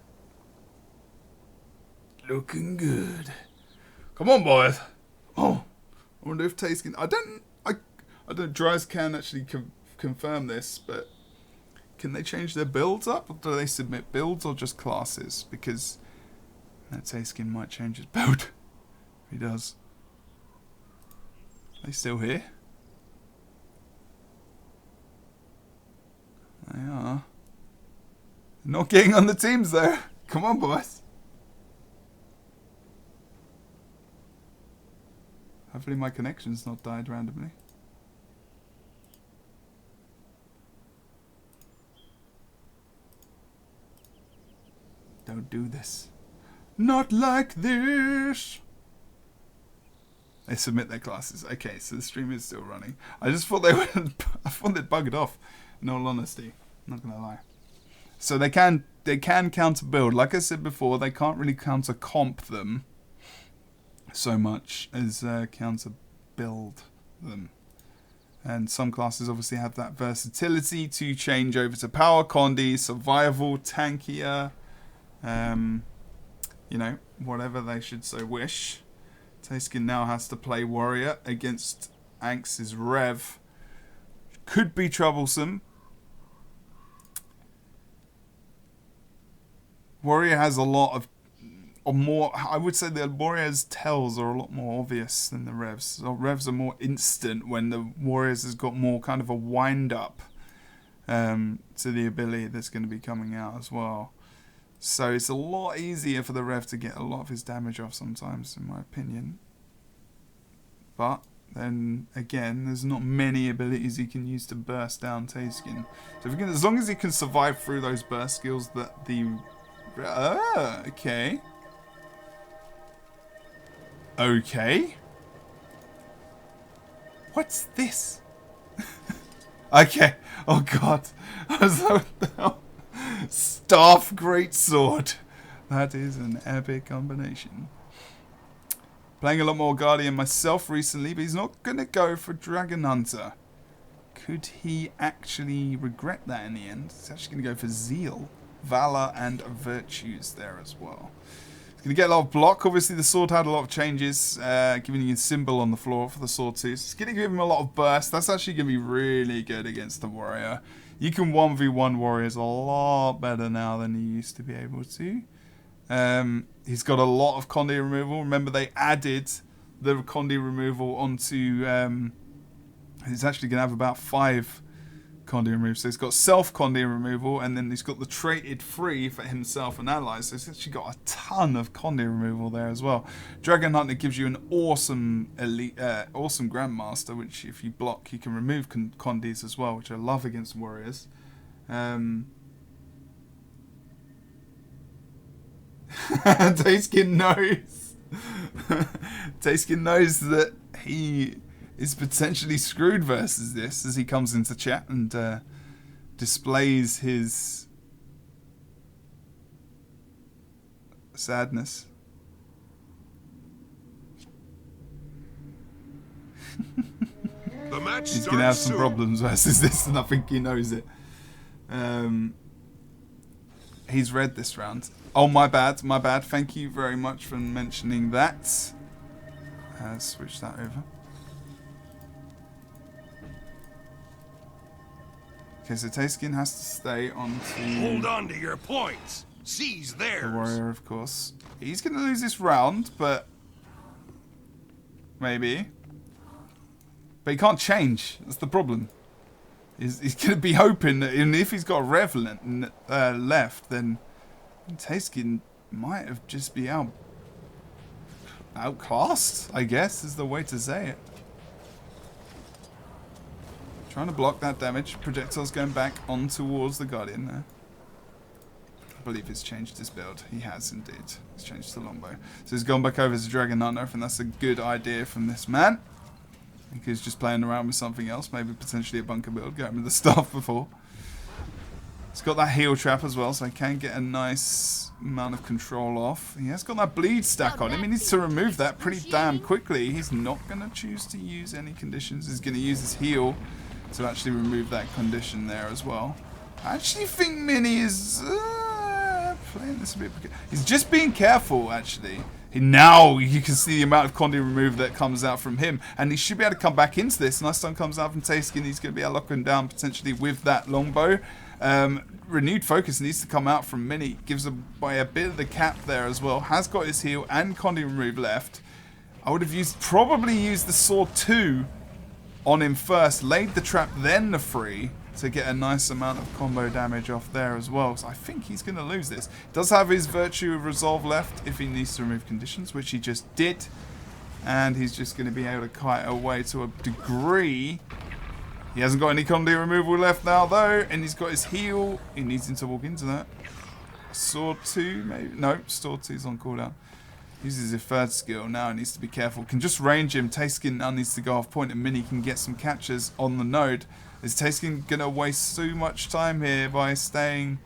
Looking good. Come on, boys. Oh, I wonder if Tayskin... I don't know, Dries can actually confirm this, but can they change their builds up? Or do they submit builds or just classes? Because that Tayskin might change his build. If he does. Are they still here? They are. They're not getting on the teams, though. Come on, boys. Hopefully my connection's not died randomly. Don't do this. Not like this! They submit their classes. Okay, so the stream is still running. I just thought I thought they'd buggered off, in all honesty. I'm not gonna lie. So they can counter build. Like I said before, they can't really counter comp them so much as counter build them. And some classes obviously have that versatility to change over to power, condi, survival, tankier, you know, whatever they should so wish. Tayskin now has to play warrior against Anx's Rev. could be troublesome. Warrior has a lot of, or more, I would say the Warrior's tells are a lot more obvious than the Revs. So Revs are more instant when the Warriors has got more kind of a wind up to the ability that's going to be coming out as well. So it's a lot easier for the Rev to get a lot of his damage off sometimes, in my opinion. But then again, there's not many abilities he can use to burst down Tayskin. So if he can, as long as he can survive through those burst skills that the... okay. Okay. What's this? Okay. Oh god. I was like, what the hell? Staff Greatsword. That is an epic combination. Playing a lot more Guardian myself recently, but he's not going to go for Dragon Hunter. Could he actually regret that in the end? He's actually going to go for Zeal, Valor, and Virtues there as well. He's going to get a lot of block. Obviously, the sword had a lot of changes, giving you a symbol on the floor for the sword too. So it's going to give him a lot of burst. That's actually going to be really good against the warrior. You can 1v1 warriors a lot better now than you used to be able to. He's got a lot of Condi removal. Remember, they added the Condi removal onto... he's actually going to have about 5 Condi removal. So he's got self-Condi removal, and then he's got the traded free for himself and allies. So he's actually got a ton of Condi removal there as well. Dragon Hunter gives you an awesome elite, awesome Grandmaster, which if you block, you can remove Condis as well, which I love against warriors. Tayskin knows. Tayskin knows that he is potentially screwed versus this as he comes into chat and displays his sadness. The match He's going to have some soon. problems versus this, and I think he knows it. He's read this round. Oh, my bad, my bad. Thank you very much for mentioning that. Switch that over. Okay, so Tayskin has to stay on to... Hold on to your points. Seize theirs. The warrior, of course. He's going to lose this round, but... maybe. But he can't change. That's the problem. He's going to be hoping that if he's got a Revenant left, then Tayskin might have just be outclassed, I guess, is the way to say it. Trying to block that damage. Projectiles going back on towards the Guardian there. I believe he's changed his build. He has indeed. He's changed to Longbow. So he's gone back over to Dragon Hunter. I think that's a good idea from this man. I think he's just playing around with something else. Maybe potentially a bunker build. Going with the staff before. He's got that heal trap as well, so he can get a nice amount of control off. He has got that bleed stack on him. He needs to remove that pretty damn quickly. He's not going to choose to use any conditions. He's going to use his heal to actually remove that condition there as well. I actually think Mini is playing this a bit. He's just being careful, actually. Now you can see the amount of Condi remove that comes out from him, and he should be able to come back into this. Nice time comes out from Tayskin. He's going to be able to lock him down potentially with that longbow. Renewed focus needs to come out from Mini. Gives away a bit of the cap there as well. Has got his heal and Condi remove left. I would have probably used the sword 2 on him first, laid the trap, then the free to get a nice amount of combo damage off there as well. So I think he's going to lose this. Does have his Virtue of Resolve left if he needs to remove conditions, which he just did. And he's just going to be able to kite away to a degree. He hasn't got any Condi removal left now though, and he's got his heal. He needs him to walk into that. Sword 2, maybe? No, Sword 2's on cooldown. Uses his third skill now. He needs to be careful. Can just range him. Tayskin now needs to go off point, and Mini can get some catches on the node. Is Tayskin going to waste so much time here by staying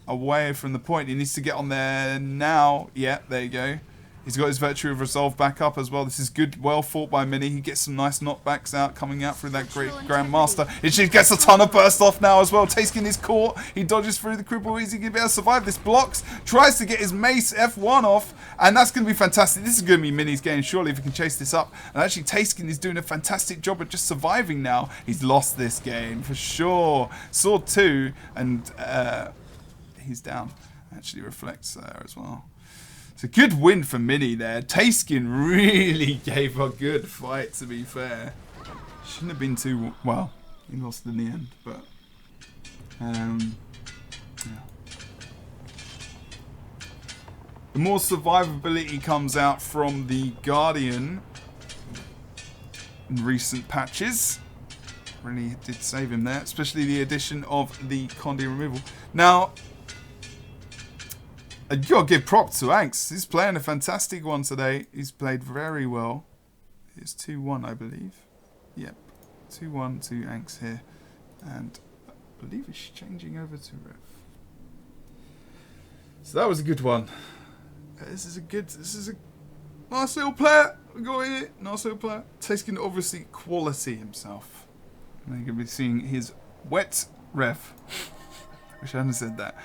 away from the point? He needs to get on there now. Yeah, there you go. He's got his Virtue of Resolve back up as well. This is good, well fought by Mini. He gets some nice knockbacks out, coming out through that great Grandmaster. She gets a ton of burst off now as well. Taskin is caught. He dodges through the cripple. Is he going to be able to survive this? Blocks, tries to get his Mace F1 off, and that's going to be fantastic. This is going to be Mini's game, surely, if he can chase this up. And actually, Taskin is doing a fantastic job of just surviving now. He's lost this game, for sure. Sword 2, and he's down. Actually reflects there as well. It's a good win for Mini there. Taskin really gave a good fight, to be fair. Shouldn't have been too... Well, he lost in the end, but... yeah. The more survivability comes out from the Guardian in recent patches. Really did save him there, especially the addition of the Condi removal. Now... you gotta give props to Anx. He's playing a fantastic one today. He's played very well. It's 2-1, I believe. Yep. 2-1 to Anx here. And I believe he's changing over to Rev. So that was a good one. This is a nice little player. We got here. Nice little player. Tasking obviously quality himself. And you're going to be seeing his wet Rev. Wish I hadn't said that.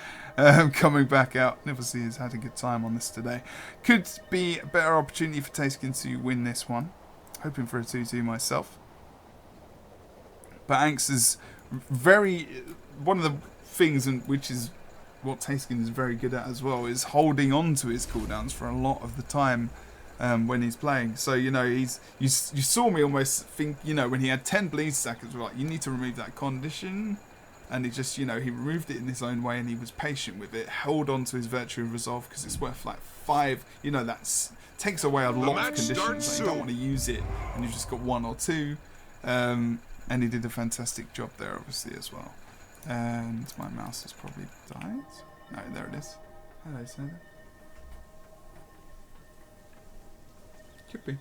Coming back out. Obviously has had a good time on this today. Could be a better opportunity for Taskin to win this one. Hoping for a 2-2 myself. But Anx is very... One of the things which is what Taskin is very good at as well is holding on to his cooldowns for a lot of the time when he's playing. So, you know, you saw me almost think, you know, when he had 10 bleed seconds, like, you need to remove that condition. And he just, you know, he removed it in his own way and he was patient with it. Held on to his Virtue of Resolve because it's worth like 5. You know, that takes away a lot of conditions. So you don't want to use it and you've just got 1 or 2. And he did a fantastic job there, obviously, as well. And my mouse has probably died. No, there it is. Hello, sir. Could be.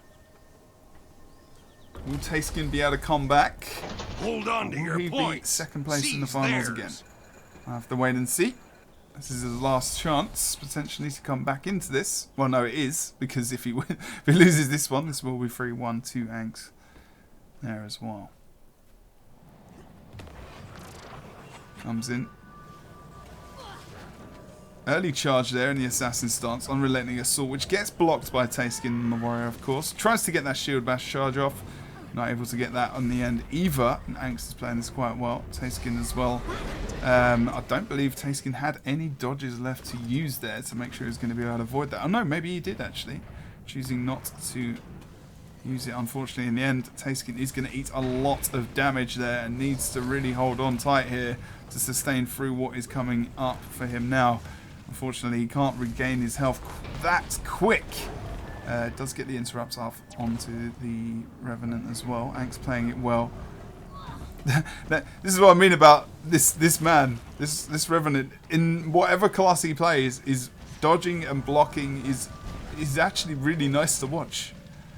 Will Taskin be able to come back? Hold on to your points. Second place in the finals again. I'll have to wait and see. This is his last chance, potentially, to come back into this. Well, no, it is, because if he loses this one, this will be 3-1 to Anx there as well. Comes in. Early charge there in the assassin stance, unrelenting assault, which gets blocked by Taskin and the warrior, of course. Tries to get that shield bash charge off. Not able to get that on the end either. And Anx is playing this quite well. Taskin as well. I don't believe Taskin had any dodges left to use there to make sure he was going to be able to avoid that. Oh no, maybe he did actually. Choosing not to use it, unfortunately. In the end, Taskin is going to eat a lot of damage there and needs to really hold on tight here to sustain through what is coming up for him now. Unfortunately, he can't regain his health that quick. Does get the interrupts off onto the Revenant as well. Anx playing it well. This is what I mean about this man. This Revenant, in whatever class he plays, is dodging and blocking is actually really nice to watch.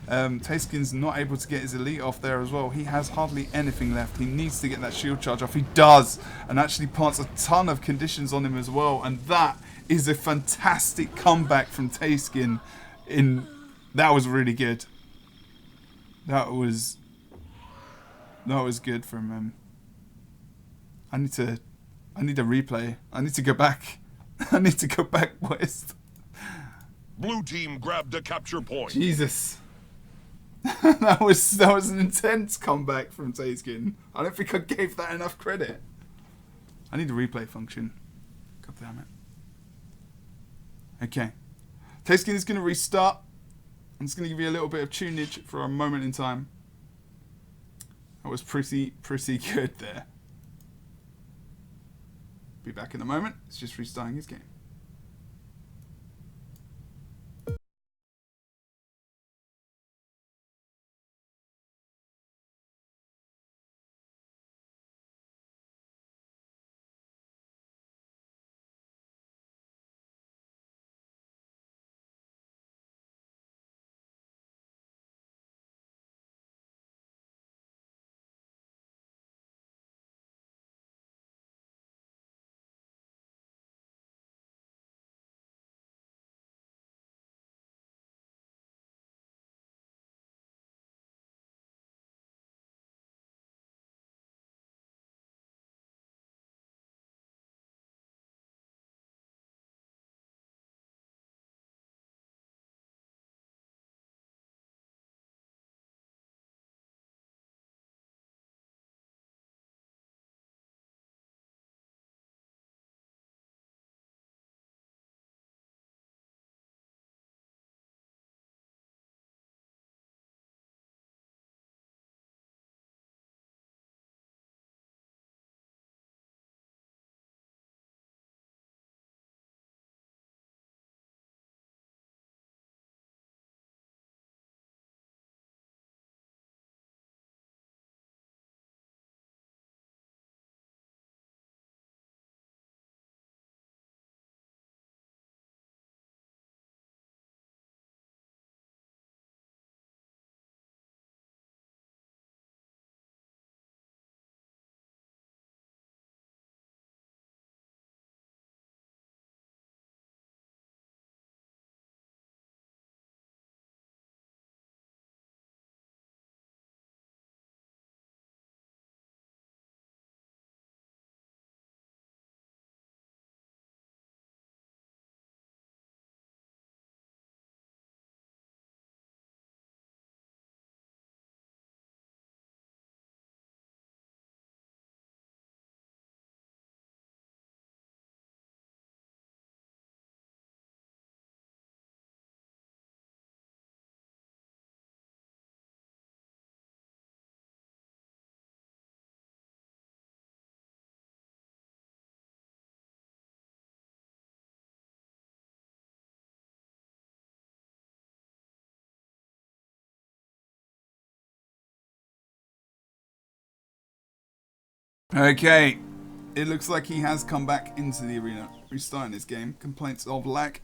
Taskin's not able to get his elite off there as well. He has hardly anything left. He needs to get that shield charge off. He does, and actually plants a ton of conditions on him as well. And that is a fantastic comeback from Taskin. That was really good. That was good from him. I need a replay. I need to go back. I need to go back west. Blue team grabbed a capture point. Jesus. that was an intense comeback from Taskin. I don't think I gave that enough credit. I need a replay function. God damn it. Okay. Taskin is going to restart. I'm just going to give you a little bit of tunage for a moment in time. That was pretty good there. Be back in a moment. It's just restarting his game. Okay, it looks like he has come back into the arena, restarting his game. Complaints of lag.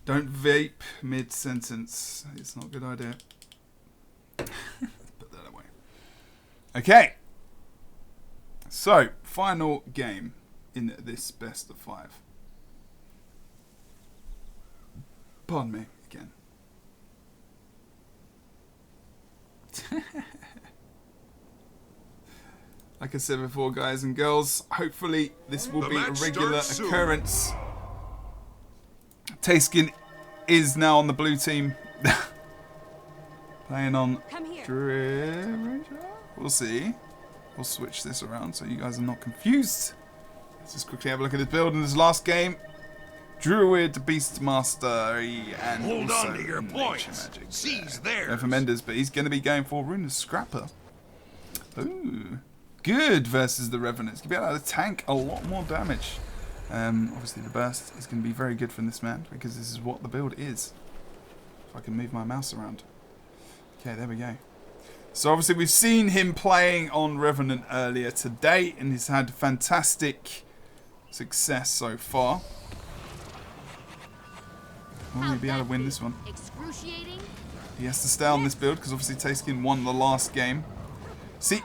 Don't vape mid-sentence. It's not a good idea. Put that away. Okay. So, final game in this best of 5. Pardon me, again. Like I said before, guys and girls, hopefully this will be a regular occurrence. Tayskin is now on the blue team. Playing on Jebro. We'll see. We'll switch this around so you guys are not confused. Let's just quickly have a look at his build in his last game. Druid, Beastmaster, and hold also on to your points. Magic. Seize theirs. For Menders, but he's going to be going for Rune Scrapper. Ooh, good versus the Revenants. He's going to be able to tank a lot more damage. Obviously, the burst is going to be very good from this man because this is what the build is. If I can move my mouse around. Okay, there we go. So obviously we've seen him playing on Revenant earlier today, and he's had fantastic success so far. Will he be able to win this one? He has to stay on this build because obviously Tayskin won the last game. See,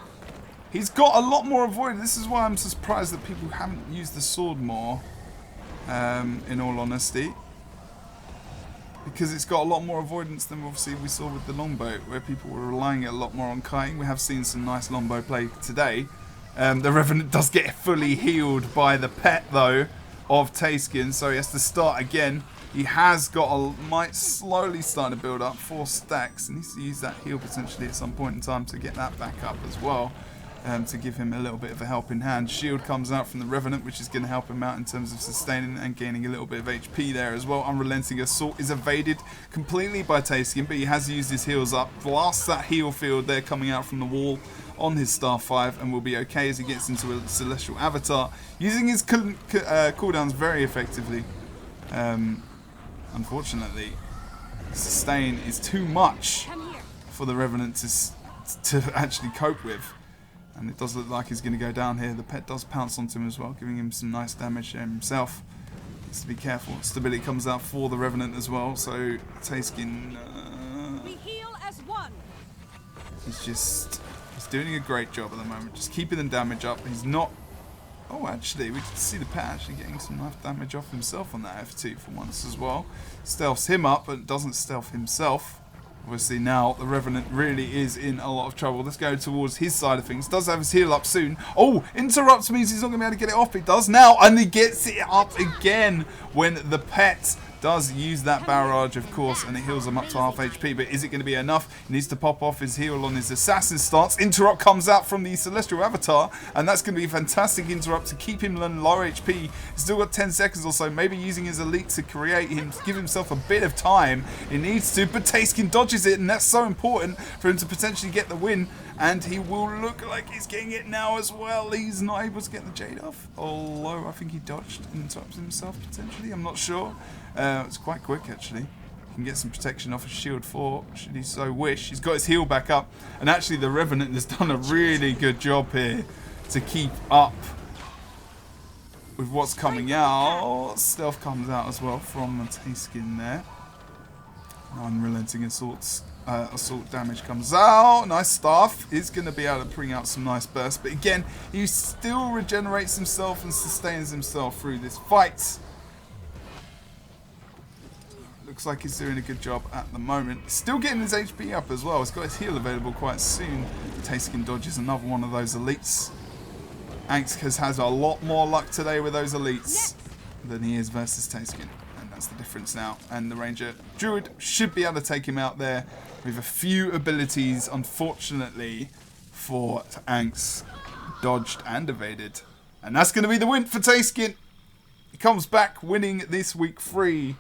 he's got a lot more avoidance. This is why I'm surprised that people haven't used the sword more, in all honesty. Because it's got a lot more avoidance than obviously we saw with the longbow, where people were relying a lot more on kiting. We have seen some nice longbow play today. The Revenant does get fully healed by the pet though of Tayskin, so he has to start again. He has got might slowly start to build up 4 stacks, and needs to use that heal potentially at some point in time to get that back up as well. To give him a little bit of a helping hand. Shield comes out from the Revenant, which is going to help him out in terms of sustaining and gaining a little bit of HP there as well. Unrelenting Assault is evaded completely by Tayskin, but he has used his heals up. Blasts that heal field there coming out from the wall on his star 5 and will be okay as he gets into a Celestial Avatar. Using his cooldowns very effectively. Unfortunately, sustain is too much for the Revenant to actually cope with. And it does look like he's going to go down here. The pet does pounce onto him as well, giving him some nice damage himself. Needs to be careful. Stability comes out for the Revenant as well. So Tayskin, he's doing a great job at the moment. Just keeping the damage up. He's not... Oh, actually, we can see the pet actually getting some nice damage off himself on that F2 for once as well. Stealths him up, but doesn't stealth himself. Obviously now the Revenant really is in a lot of trouble. Let's go towards his side of things. Does have his heal up soon. Oh, interrupts means he's not going to be able to get it off. He does now, and he gets it up again when the pet does use that barrage, of course, and it heals him up to half HP. But is it going to be enough? He needs to pop off his heal on his assassin stance. Interrupt comes out from the Celestial Avatar, and that's going to be a fantastic interrupt to keep him low HP. He's still got 10 seconds or so, maybe using his elite to create him, give himself a bit of time. He needs to, but Tayskin dodges it, and that's so important for him to potentially get the win. And he will look like he's getting it now as well. He's not able to get the Jade off, although I think he dodged and interrupted himself potentially. I'm not sure. It's quite quick actually. He can get some protection off his shield 4 should he so wish. He's got his heal back up, and actually the Revenant has done a really good job here to keep up with what's coming out. Stealth comes out as well from the Tayskin there. Unrelenting assault damage comes out. Nice staff is going to be able to bring out some nice bursts, but again he still regenerates himself and sustains himself through this fight. Looks like he's doing a good job at the moment. Still getting his HP up as well. He's got his heal available quite soon. Tayskin dodges another one of those elites. Anx has a lot more luck today with those elites than he is versus Tayskin. And that's the difference now. And the Ranger Druid should be able to take him out there with a few abilities, unfortunately, for Anx. Dodged and evaded. And that's going to be the win for Tayskin. He comes back winning this week 3.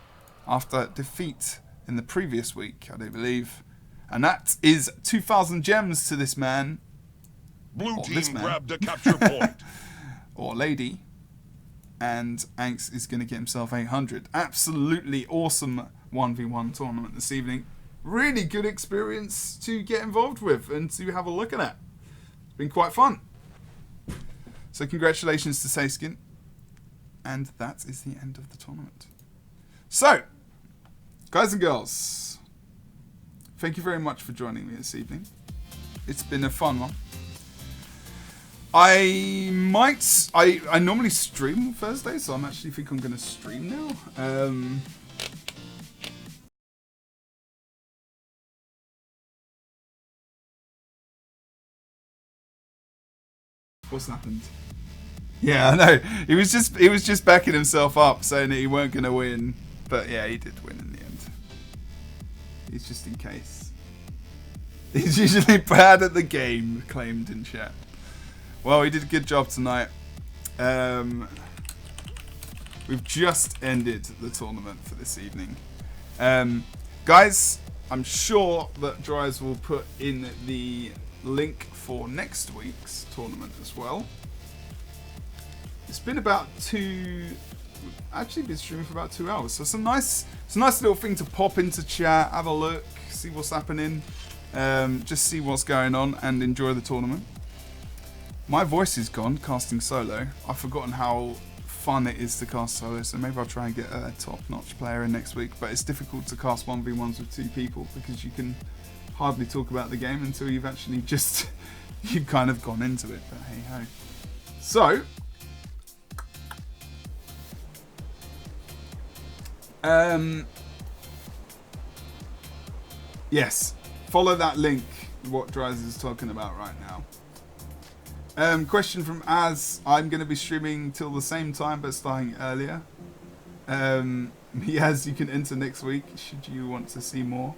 After defeat in the previous week, I do believe. And that is 2,000 gems to this man. Blue team grabbed a capture point. Or lady. And Anx is going to get himself 800. Absolutely awesome 1v1 tournament this evening. Really good experience to get involved with and to have a look at that. It's been quite fun. So congratulations to Sayskin. And that is the end of the tournament. So, guys and girls, thank you very much for joining me this evening. It's been a fun one. I normally stream on Thursday, so I'm actually think I'm going to stream now. What's happened? Yeah, I know. He was just backing himself up, saying that he weren't going to win. But yeah, he did win in the end. He's just in case. He's usually bad at the game, claimed in chat. Well, he did a good job tonight. We've just ended the tournament for this evening. Guys, I'm sure that Dries will put in the link for next week's tournament as well. It's been about actually been streaming for about 2 hours, so it's a nice little thing to pop into chat, have a look, see what's happening, just see what's going on and enjoy the tournament. My voice is gone casting solo. I've forgotten how fun it is to cast solo, so maybe I'll try and get a top-notch player in next week, but it's difficult to cast 1v1s with 2 people because you can hardly talk about the game until you've actually you've kind of gone into it, but hey ho. So yes, follow that link, what Dries is talking about right now. Question from Az, I'm going to be streaming till the same time but starting earlier. Yes, you can enter next week should you want to see more.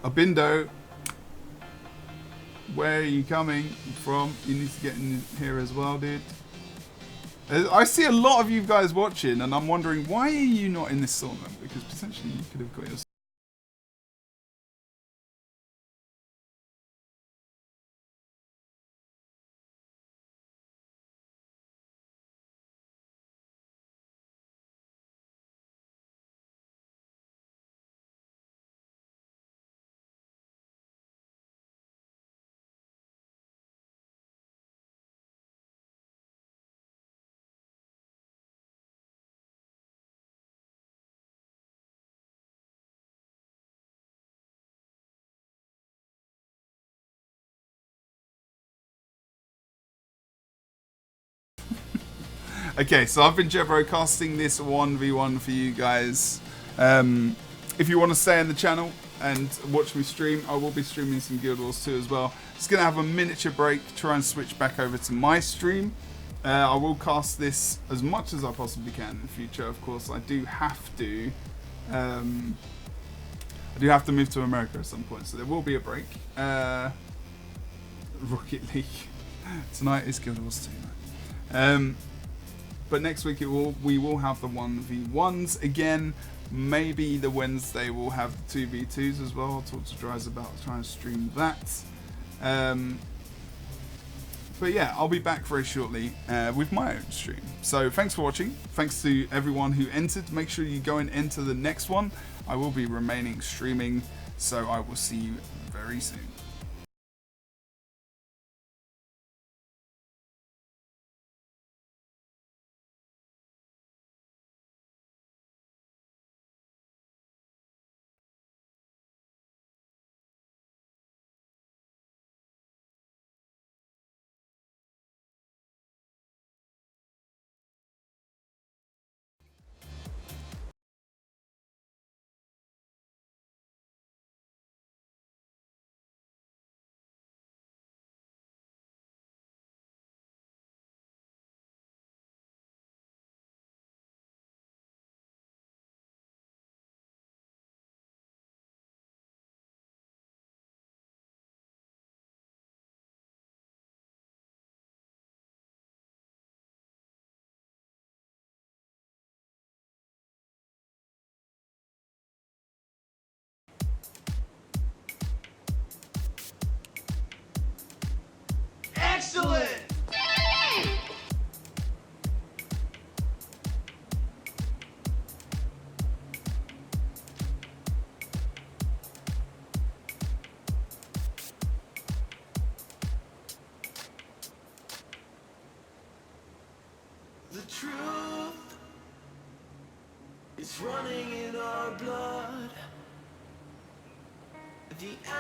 Abindo, where are you coming from? You need to get in here as well, dude. I see a lot of you guys watching and I'm wondering, why are you not in this tournament? Because potentially you could have got yourself. Okay, so I've been Jebro casting this 1v1 for you guys. If you want to stay in the channel and watch me stream, I will be streaming some Guild Wars 2 as well. Just going to have a miniature break, try and switch back over to my stream. I will cast this as much as I possibly can in the future. Of course, I do have to move to America at some point, so there will be a break. Rocket League. Tonight is Guild Wars 2. But next week we will have the 1v1s again. Maybe the Wednesday we'll have the 2v2s as well. I'll talk to Dries about trying to stream that. But yeah, I'll be back very shortly with my own stream. So thanks for watching. Thanks to everyone who entered. Make sure you go and enter the next one. I will be remaining streaming, so I will see you very soon. Excellent! The truth is running in our blood. The